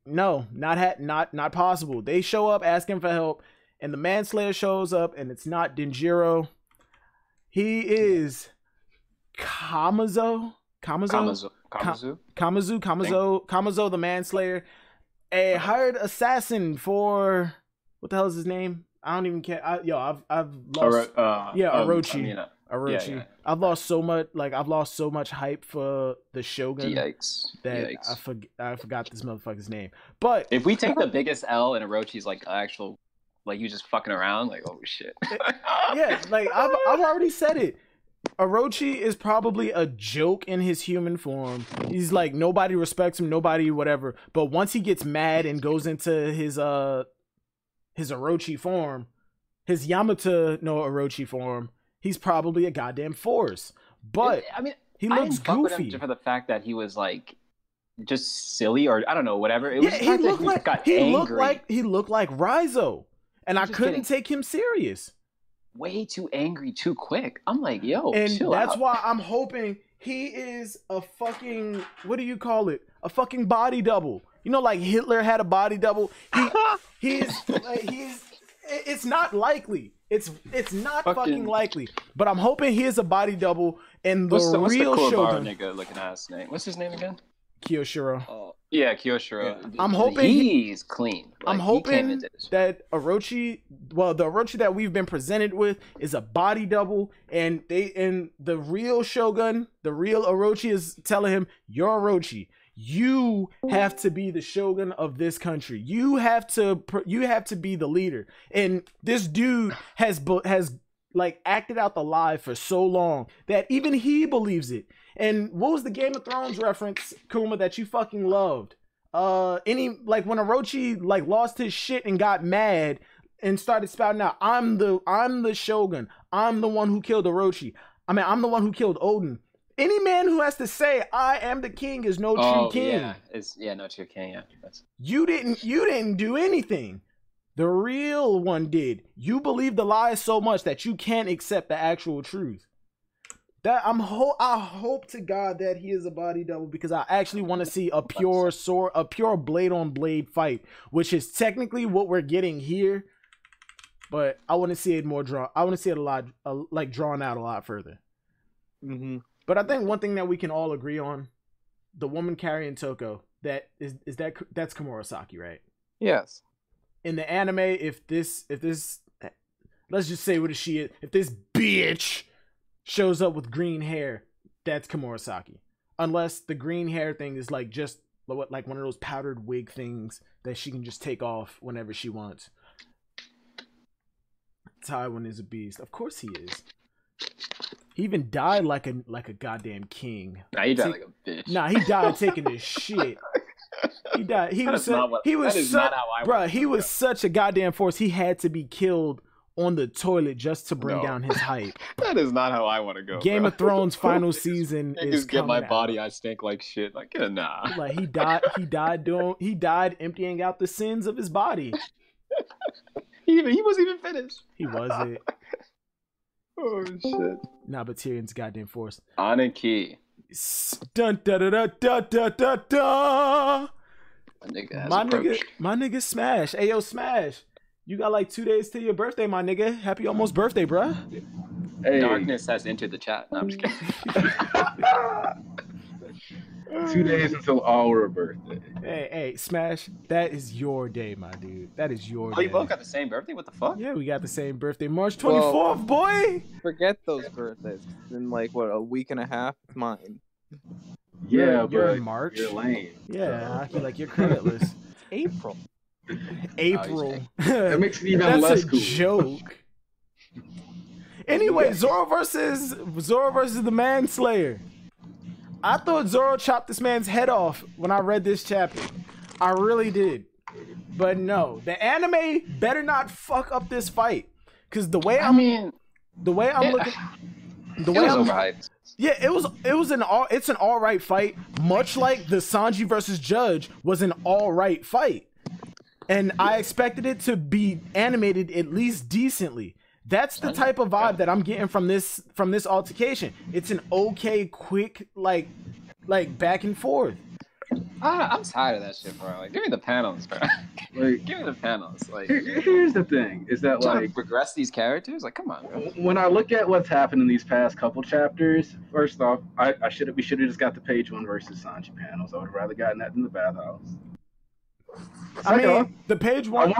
Not possible. They show up asking for help, and the manslayer shows up, and it's not Denjiro. He is Kamazo the manslayer, a hired assassin for what the hell is his name? I don't even care. I've lost. Orochi. Orochi. Yeah. I've lost so much hype for the Shogun. Yikes. I forgot this motherfucker's name. But if we take the biggest L and Orochi's actual, you just fucking around, oh shit. Yeah, I've already said it. Orochi is probably a joke in his human form. He's nobody respects him, nobody whatever. But once he gets mad and goes into his Orochi form, his Yamata no Orochi form, he's probably a goddamn force. But he looks goofy. With him for the fact that he was just silly, or I don't know, whatever. He looked like Raizo, and I couldn't take him serious. Way too angry too quick. I'm yo, and chill that's out. why I'm hoping he is a fucking, what do you call it? A fucking body double. Like Hitler had a body double. It's not likely. It's not fucking likely. But I'm hoping he is a body double, and what's the Shogun nigga looking ass name. What's his name again? Kiyoshiro. Oh, yeah, Kiyoshiro. Yeah. I'm hoping he's clean. I'm hoping that Orochi, the Orochi that we've been presented with is a body double, and the real Shogun, the real Orochi is telling him, "You're Orochi. You have to be the Shogun of this country. You have to be the leader." And this dude has acted out the lie for so long that even he believes it. And what was the Game of Thrones reference, Kuma, that you fucking loved? When Orochi lost his shit and got mad and started spouting out, "I'm the Shogun. I'm the one who killed Orochi. I'm the one who killed Odin." Any man who has to say "I am the king" is no true king. No true king. Yeah, you didn't do anything. The real one did. You believe the lie so much that you can't accept the actual truth. That I hope to God that he is a body double because I actually want to see a pure sword, a pure blade on blade fight, which is technically what we're getting here. But I want to see it more drawn. I want to see it a lot, like drawn out a lot further. Mm-hmm. But I think one thing that we can all agree on, the woman carrying Toko, that's Komurasaki, right? Yes. In the anime, if this, let's just say what she is, if this bitch shows up with green hair, that's Komurasaki. Unless the green hair thing is like just like one of those powdered wig things that she can just take off whenever she wants. Tywin is a beast. Of course he is. He even died like a goddamn king. Nah, he died like a bitch. Nah, he died taking his shit. He died. He was such a goddamn force. He had to be killed on the toilet just to bring down his hype. That is not how I want to go. Game of Thrones final season is get my coming body. out. I stink like shit. Like nah. Like he died emptying out the sins of his body. He wasn't even finished. He wasn't. Oh shit. Nah, but Tyrion's goddamn force. Anarchy. Dun da da da da da da da. My nigga Smash. Ayo Smash. You got like 2 days till your birthday, my nigga. Happy almost birthday, bruh. Hey. Darkness has entered the chat. No, I'm just kidding. 2 days until our birthday. Hey, Smash, that is your day, my dude. That is your day. Oh, you both got the same birthday? What the fuck? Yeah, we got the same birthday. March 24th, boy! Forget those birthdays. In like, what, a week and a half? It's mine. Yeah, you're in March. You're lame. Yeah, I feel like you're creditless. April. That makes it even less cool. That's a joke. Anyway, Zoro versus the Manslayer. I thought Zoro chopped this man's head off when I read this chapter. I really did. But no, the anime better not fuck up this fight. Cause the way I'm looking, overhyped. Yeah, it's an all right fight, much like the Sanji versus Judge was an all right fight. And I expected it to be animated at least decently. That's the type of vibe that I'm getting from this altercation. It's an okay, quick, like back and forth. I'm tired of that shit, bro. Like, give me the panels, bro. Like, give me the panels. Like, here's the thing: is that like progress these characters? Like, come on, bro. When I look at what's happened in these past couple chapters, first off, we should have just got the page 1 versus Sanji panels. I would have rather gotten that than the bathhouse. The page one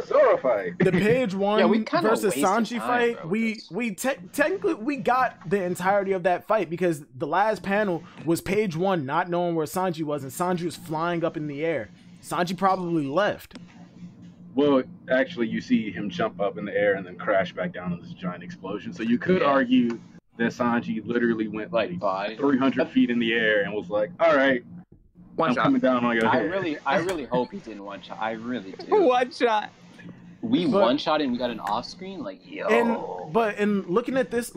Zoro fight. The page one versus Sanji time, fight. bro. We technically we got the entirety of that fight because the last panel was page 1 not knowing where Sanji was, and Sanji was flying up in the air. Sanji probably left. Well, actually, you see him jump up in the air and then crash back down in this giant explosion. So you could argue that Sanji literally went like 300 feet in the air and was like, "All right, I'm coming down on your head." I really hope he didn't one shot. I really do. One shot. We one shot and we got an off screen. Like, yo. But looking at this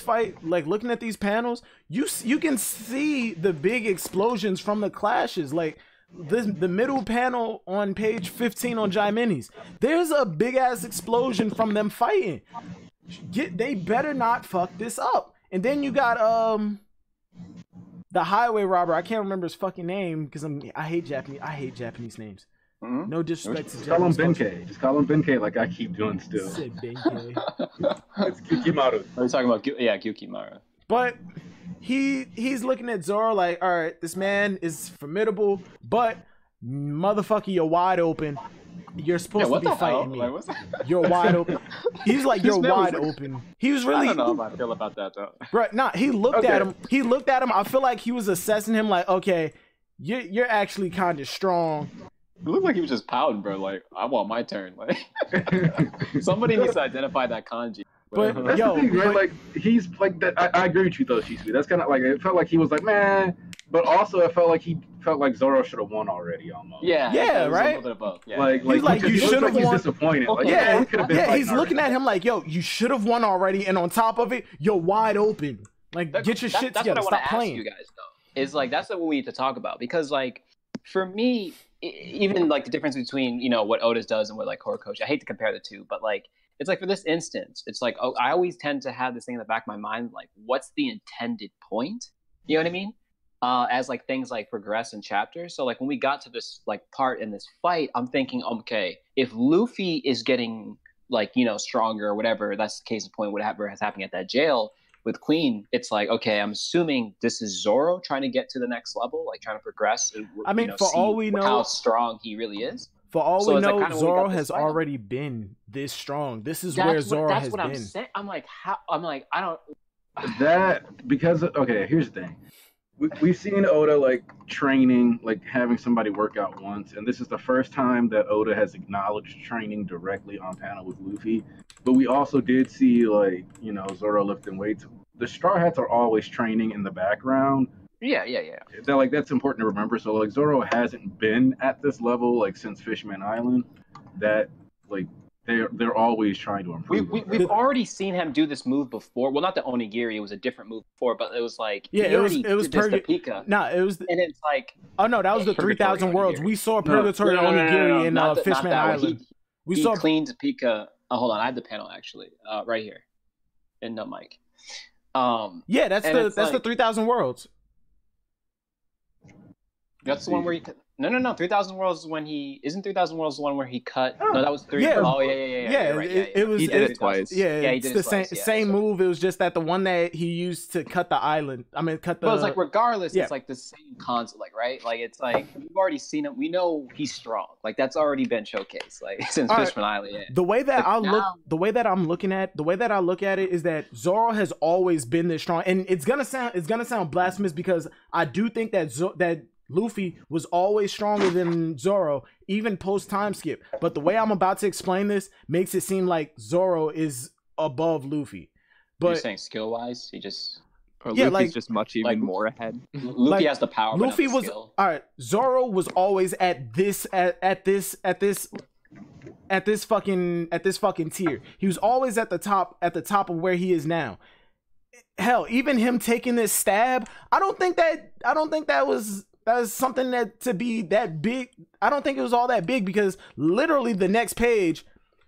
fight, like looking at these panels, you can see the big explosions from the clashes. Like the middle panel on page 15 on Jaiminis, there's a big ass explosion from them fighting. They better not fuck this up. And then you got the highway robber. I can't remember his fucking name because I hate Japanese names. Mm-hmm. No disrespect to Japanese. Call him Benkei. Just call him Benkei like I keep doing still. Say Benkei. It's Kyukimaru. We're talking about Kyukimaru. But he's looking at Zoro like, all right, this man is formidable, but motherfucker, you're wide open. You're supposed to be fighting me. Like, you're wide open. He's like, you're wide open. He was really. I don't know how I feel about that though. Right? Nah. He looked at him. I feel like he was assessing him. Like, okay, you're actually kind of strong. It looked like he was just pouting, bro. Like, I want my turn. Like, somebody needs to identify that kanji. But that's the thing, right? Like, he's like that. I agree with you though, Shisui. That's kind of like it felt like he was like, man. But also, it felt like he felt like Zoro should have won already, almost. Yeah, right. A little bit of both. Yeah. Like you should have won. He's disappointed. Okay. Like, he's looking at him like, yo, you should have won already, and on top of it, you're wide open. Like, get your shit together. That's what I Stop want playing. to ask you guys though. Is like that's what we need to talk about because like for me, even like the difference between what Otis does and what like Horikoshi. I hate to compare the two, but like it's like for this instance, it's like, oh, I always tend to have this thing in the back of my mind, like, what's the intended point? You know what I mean? As like things like progress in chapters. So like when we got to this like part in this fight, I'm thinking, okay, if Luffy is getting like, you know, stronger or whatever, that's the case in point, whatever is happening at that jail with Queen, it's like, okay, I'm assuming this is Zoro trying to get to the next level, like trying to progress and, I mean, you know, for all we know, how strong he really is. For all we know, Zoro has already been this strong. This is where Zoro has been. That's what I'm saying. I'm like, how? I'm like, I don't. That because okay, here's the thing. We've seen Oda like training, like having somebody work out once, and this is the first time that Oda has acknowledged training directly on panel with Luffy. But we also did see like, you know, Zoro lifting weights. The Straw Hats are always training in the background. Yeah. They're like, that's important to remember. So like Zoro hasn't been at this level like since Fishman Island. That like they're always trying to improve. We've already seen him do this move before. Well, not the onigiri. It was a different move before, but it was like it was Pika. No, it was. And it's like, oh no, that was the 3,000 Worlds. We saw Purgatory onigiri in Fishman Island. We saw cleaned Pika. Oh, hold on, I have the panel actually right here in the mic. Yeah, that's the 3,000 Worlds. That's the one where he. No. 3,000 Worlds is when he isn't 3,000 Worlds the one where he cut. No, that was 3. Yeah. Oh yeah. Right. It was. He did it twice. Yeah, he it's did the it twice, same move. It was just that the one that he used to cut the island. I mean, cut the. But it's like regardless, it's like the same concept, like right? Like it's like we've already seen him. We know he's strong. Like that's already been showcased. Like since Fishman Island. Yeah. The way that I look at it is that Zoro has always been this strong, and it's gonna sound blasphemous because I do think that Luffy was always stronger than Zoro, even post time skip. But the way I'm about to explain this makes it seem like Zoro is above Luffy. But you're saying skill wise, he just Luffy's just even more ahead. Luffy has the power. Luffy was all right. Zoro was always at this fucking tier. He was always at the top of where he is now. Hell, even him taking this stab, I don't think that was something that to be that big. I don't think it was all that big because literally the next page,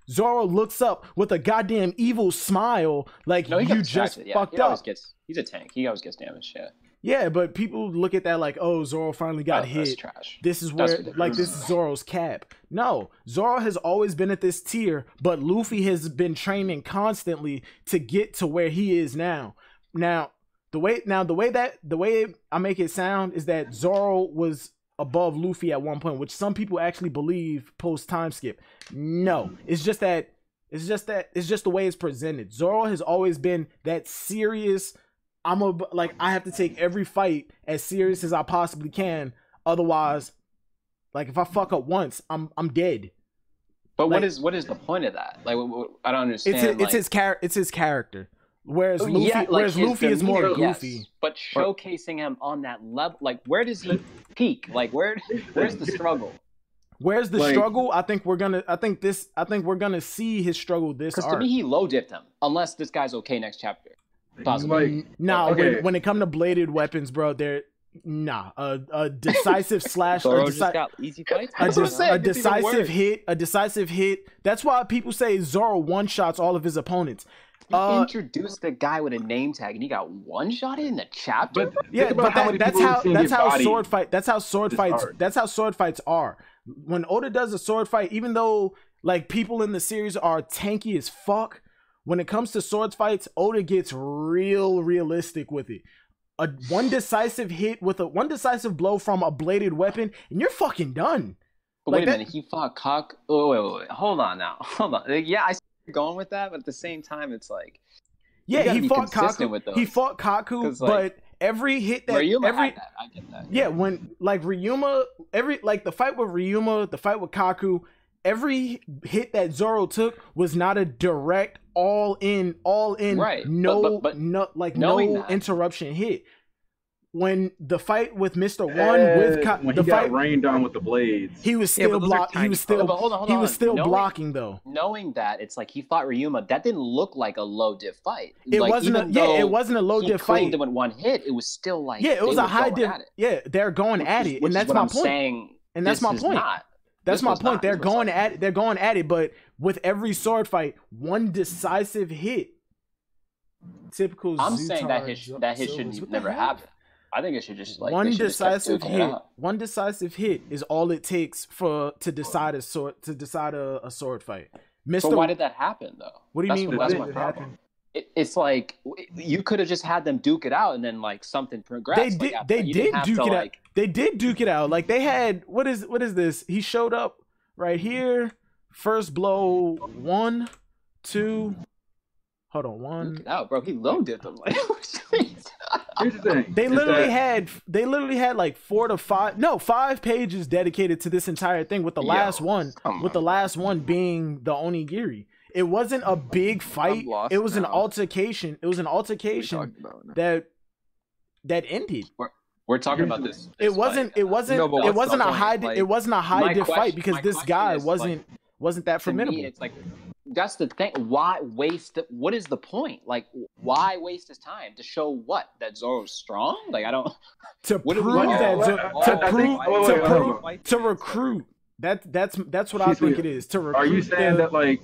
Zoro looks up with a goddamn evil smile, like you just fucked up. He's a tank. He always gets damaged. Yeah. Yeah, but people look at that like, oh, Zoro finally got hit. That's trash. This is where this is Zoro's cap. No, Zoro has always been at this tier, but Luffy has been training constantly to get to where he is now. The way I make it sound is that Zoro was above Luffy at one point, which some people actually believe post time skip. No, it's just the way it's presented. Zoro has always been that serious. I have to take every fight as serious as I possibly can. Otherwise, like if I fuck up once, I'm dead. But what is the point of that? Like I don't understand. It's his character. Whereas Luffy is more goofy. Yes, but showcasing him on that level, like where does he peak? Like where's the struggle? Where's the struggle? I think we're gonna see his struggle this arc. Because to me, he low dipped him. Unless this guy's okay next chapter. Possibly. When it comes to bladed weapons, bro, they're a decisive slash. Just got easy fights. A decisive hit. That's why people say Zoro one shots all of his opponents. You introduced the guy with a name tag, and he got one shot in the chapter. That's how sword fights are. When Oda does a sword fight, even though like people in the series are tanky as fuck, when it comes to sword fights, Oda gets realistic with it. One decisive blow from a bladed weapon, and you're fucking done. But wait a minute, he fought Cock. Oh, wait. Hold on. Yeah, I see where you're going with that, but at the same time, it's like he fought Kaku, but every hit that Ryuma had that. I get that. Yeah, when like Ryuma, the fight with Ryuma, the fight with Kaku, every hit that Zoro took was not a direct all in right. No interruption hit. When the fight with Mr. One when he got rained on with the blades, he was still blocking. He was still blocking though. Knowing that, it's like he fought Ryuma. That didn't look like a low diff fight. It wasn't a low diff fight. He cleaned him with one hit. It was still like it was a high diff. Yeah, they're going at it, and that's my point. Saying, and that's my point. That's my point. They're going at it, but with every sword fight, one decisive hit. Typical. I'm saying that hit should never happen. I think it should just like one decisive hit. One decisive hit is all it takes to decide a sword fight. But why did that happen though? What do you mean? Why did it happen? It's like you could have just had them duke it out and then like something progressed. They did duke it out. They did duke it out. Like they had what is this? He showed up right here. First blow 1, 2. Hold on, 1. Duke it out, bro. He loaned it them. Like, here's the thing. They literally had like 5 pages dedicated to this entire thing, with the last one being the onigiri. It wasn't a big fight. It was an altercation. It was an altercation that ended. We're talking about this. It wasn't a high diff fight because this guy wasn't that formidable. It's like that's the thing. Why waste? What is the point? Like, why waste his time to show what? That Zoro's strong? Like, I don't. To recruit. That's what I think it is. To recruit. Are you saying that like,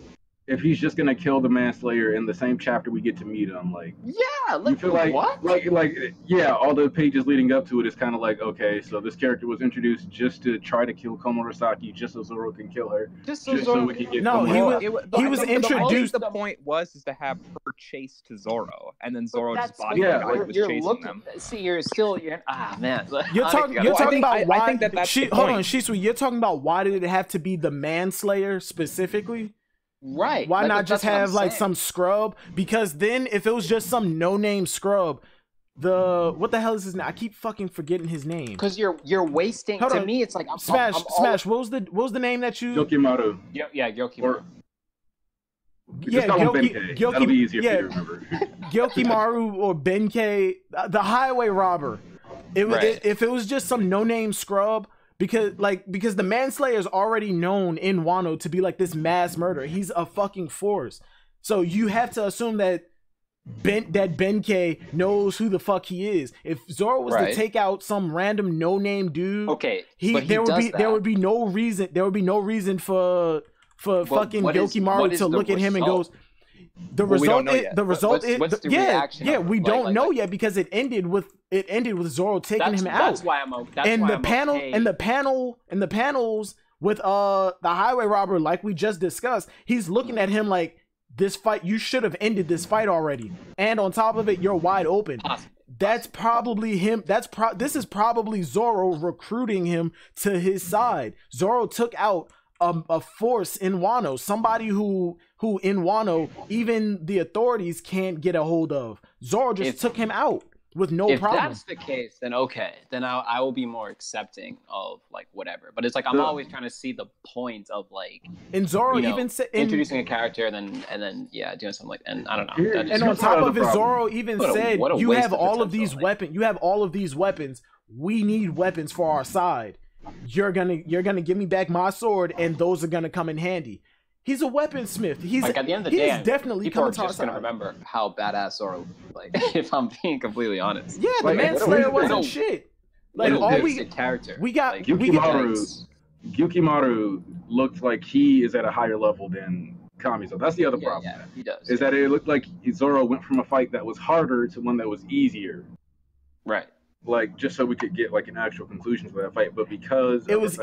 if he's just gonna kill the manslayer in the same chapter we get to meet him, like you feel like what? Like all the pages leading up to it is kind of like, okay, so this character was introduced just to try to kill Komurasaki, just so Zoro can kill her, just so we can get. No, he was introduced. The point was to have her chase to Zoro, and then Zoro just was chasing them. See, you're man. You're talking about why? Hold on, Shisui. You're talking about why did it have to be the manslayer specifically? Right. Why not just have like some scrub? Because then if it was just some no-name scrub, what the hell is his name? I keep fucking forgetting his name. Because you're wasting. To me, it's like Smash. What was the name that you? Gyokimaru. Yeah, Gyokimaru. That'll be easier for you to remember. Gyokimaru or Benkei, the highway robber. If it was just some no-name scrub. Because the manslayer is already known in Wano to be like this mass murderer. He's a fucking force. So you have to assume that Benkei knows who the fuck he is. If Zoro was to take out some random no-name dude, there would be no reason for fucking Gyokimaru to look at him and goes. The result we don't know yet because it ended with Zoro taking him out. That's why I'm the panels with the highway robber, like we just discussed, he's looking at him like, this fight, you should have ended this fight already. And on top of it, you're wide open. That's probably him. This is probably Zoro recruiting him to his side. Zoro took out a force in Wano, somebody who in Wano even the authorities can't get a hold of. Zoro just took him out with no problem. If that's the case, then okay, then I will be more accepting of like whatever. But it's like I'm always trying to see the point of like. And Zoro even said introducing a character and then doing something like, and I don't know. And on top of it, Zoro even said, "You have all of these weapons. You have all of these weapons. We need weapons for our side. You're gonna give me back my sword, and those are gonna come in handy." He's a weaponsmith. He's like, at the end of the day, definitely people coming are just gonna remember how badass Zoro. Like, if I'm being completely honest. Yeah, the manslayer wasn't shit. Like all we character. We got like, Gyokimaru looked like he is at a higher level than Kamizo. That's the other problem. Yeah, he does. Is that it looked like Zoro went from a fight that was harder to one that was easier. Right. Like just so we could get like an actual conclusion to that fight, but because it was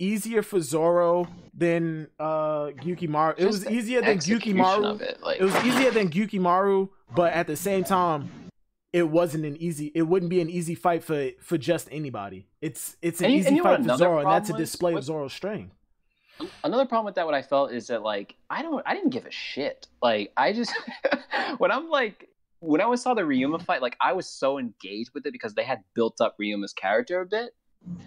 easier for Zoro than Gyukimaru. It was easier than Gyukimaru. It was easier than Gyukimaru, but at the same time, it wouldn't be an easy fight for just anybody. It's an easy fight for Zoro, and that's a display of Zoro's strength. Another problem with that, what I felt is that like I didn't give a shit. Like I just when I saw the Ryuma fight, like I was so engaged with it because they had built up Ryuma's character a bit.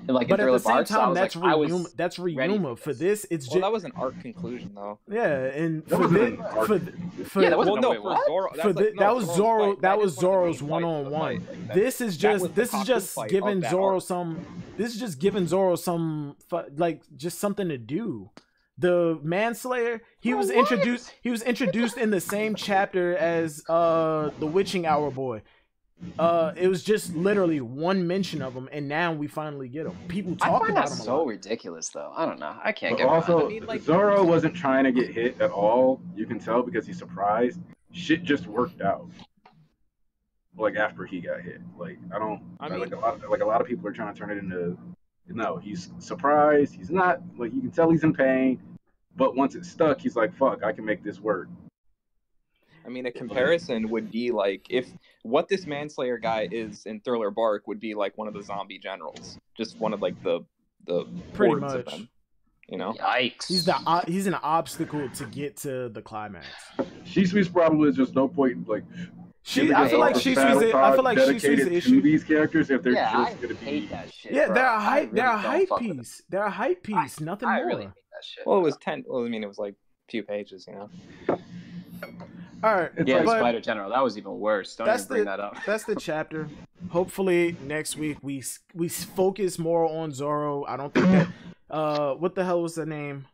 And, like, but at the same time, that's Ryuma. That's Ryuma. For this, it's just that was an arc conclusion, though. Yeah, and for Zoro. That was Zoro's one-on-one. This is just giving Zoro some. This is just giving Zoro some like just something to do. The manslayer, he was introduced in the same chapter as the witching hour boy. It was just literally one mention of him, and now we finally get him. People talk about him a lot. So ridiculous, though. I don't know. I can't but get. Also, I mean, like, Zoro wasn't trying to get hit at all. You can tell because he's surprised. Shit just worked out. Like after he got hit, like I mean, like a lot of people are trying to turn it into. No, he's surprised. He's not. Like you can tell he's in pain, but once it's stuck, he's like, "Fuck, I can make this work." I mean, a comparison would be like if what this manslayer guy is in Thriller Bark would be like one of the zombie generals, just one of like the pretty hordes of much. them, you know. Yikes! He's an obstacle to get to the climax. Shisui's probably just no point like. I feel like Shisui's the issue. To these characters, if they're just gonna be that shit, yeah, bro. they're a hype piece. They're a hype piece. Nothing more. Really hate that shit, well, it was 10. Well, I mean, it was like a few pages, you know. All right. Yeah, Spider General. That was even worse. Don't even bring that up. That's the chapter. Hopefully next week we focus more on Zoro. I don't think that. What the hell was the name?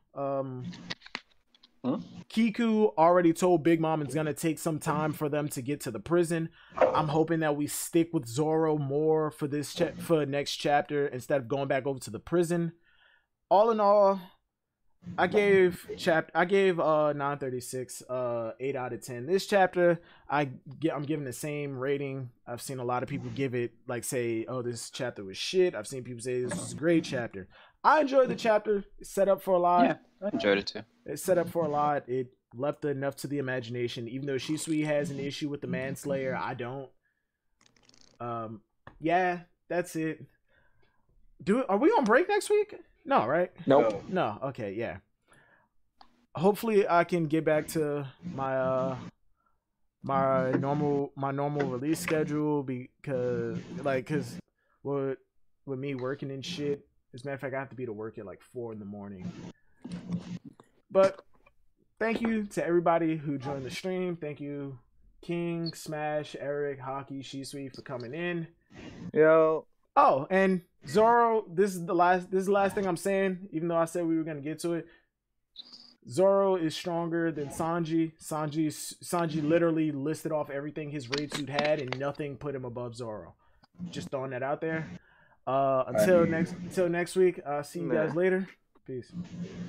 Kiku already told Big Mom it's gonna take some time for them to get to the prison. I'm hoping that we stick with Zoro more for this for next chapter instead of going back over to the prison. All in all, I gave 936 8 out of 10. This chapter I'm giving the same rating. I've seen a lot of people give it like say, oh, this chapter was shit. I've seen people say this was a great chapter. I enjoyed the chapter. It set up for a lot. Yeah, I enjoyed it too. It set up for a lot. It left enough to the imagination. Even though Shisui has an issue with the manslayer, I don't. Yeah, that's it. Are we on break next week? No, right? Nope. No. Okay, yeah. Hopefully, I can get back to my my normal release schedule because with me working and shit. As a matter of fact, I have to be to work at like 4 a.m. But thank you to everybody who joined the stream. Thank you, King, Smash, Eric, Hockey, Shisui for coming in. Yo. Oh, and Zoro, this is the last thing I'm saying, even though I said we were gonna get to it. Zoro is stronger than Sanji. Sanji literally listed off everything his raid suit had, and nothing put him above Zoro. Just throwing that out there. Until next week. See you guys later. Peace.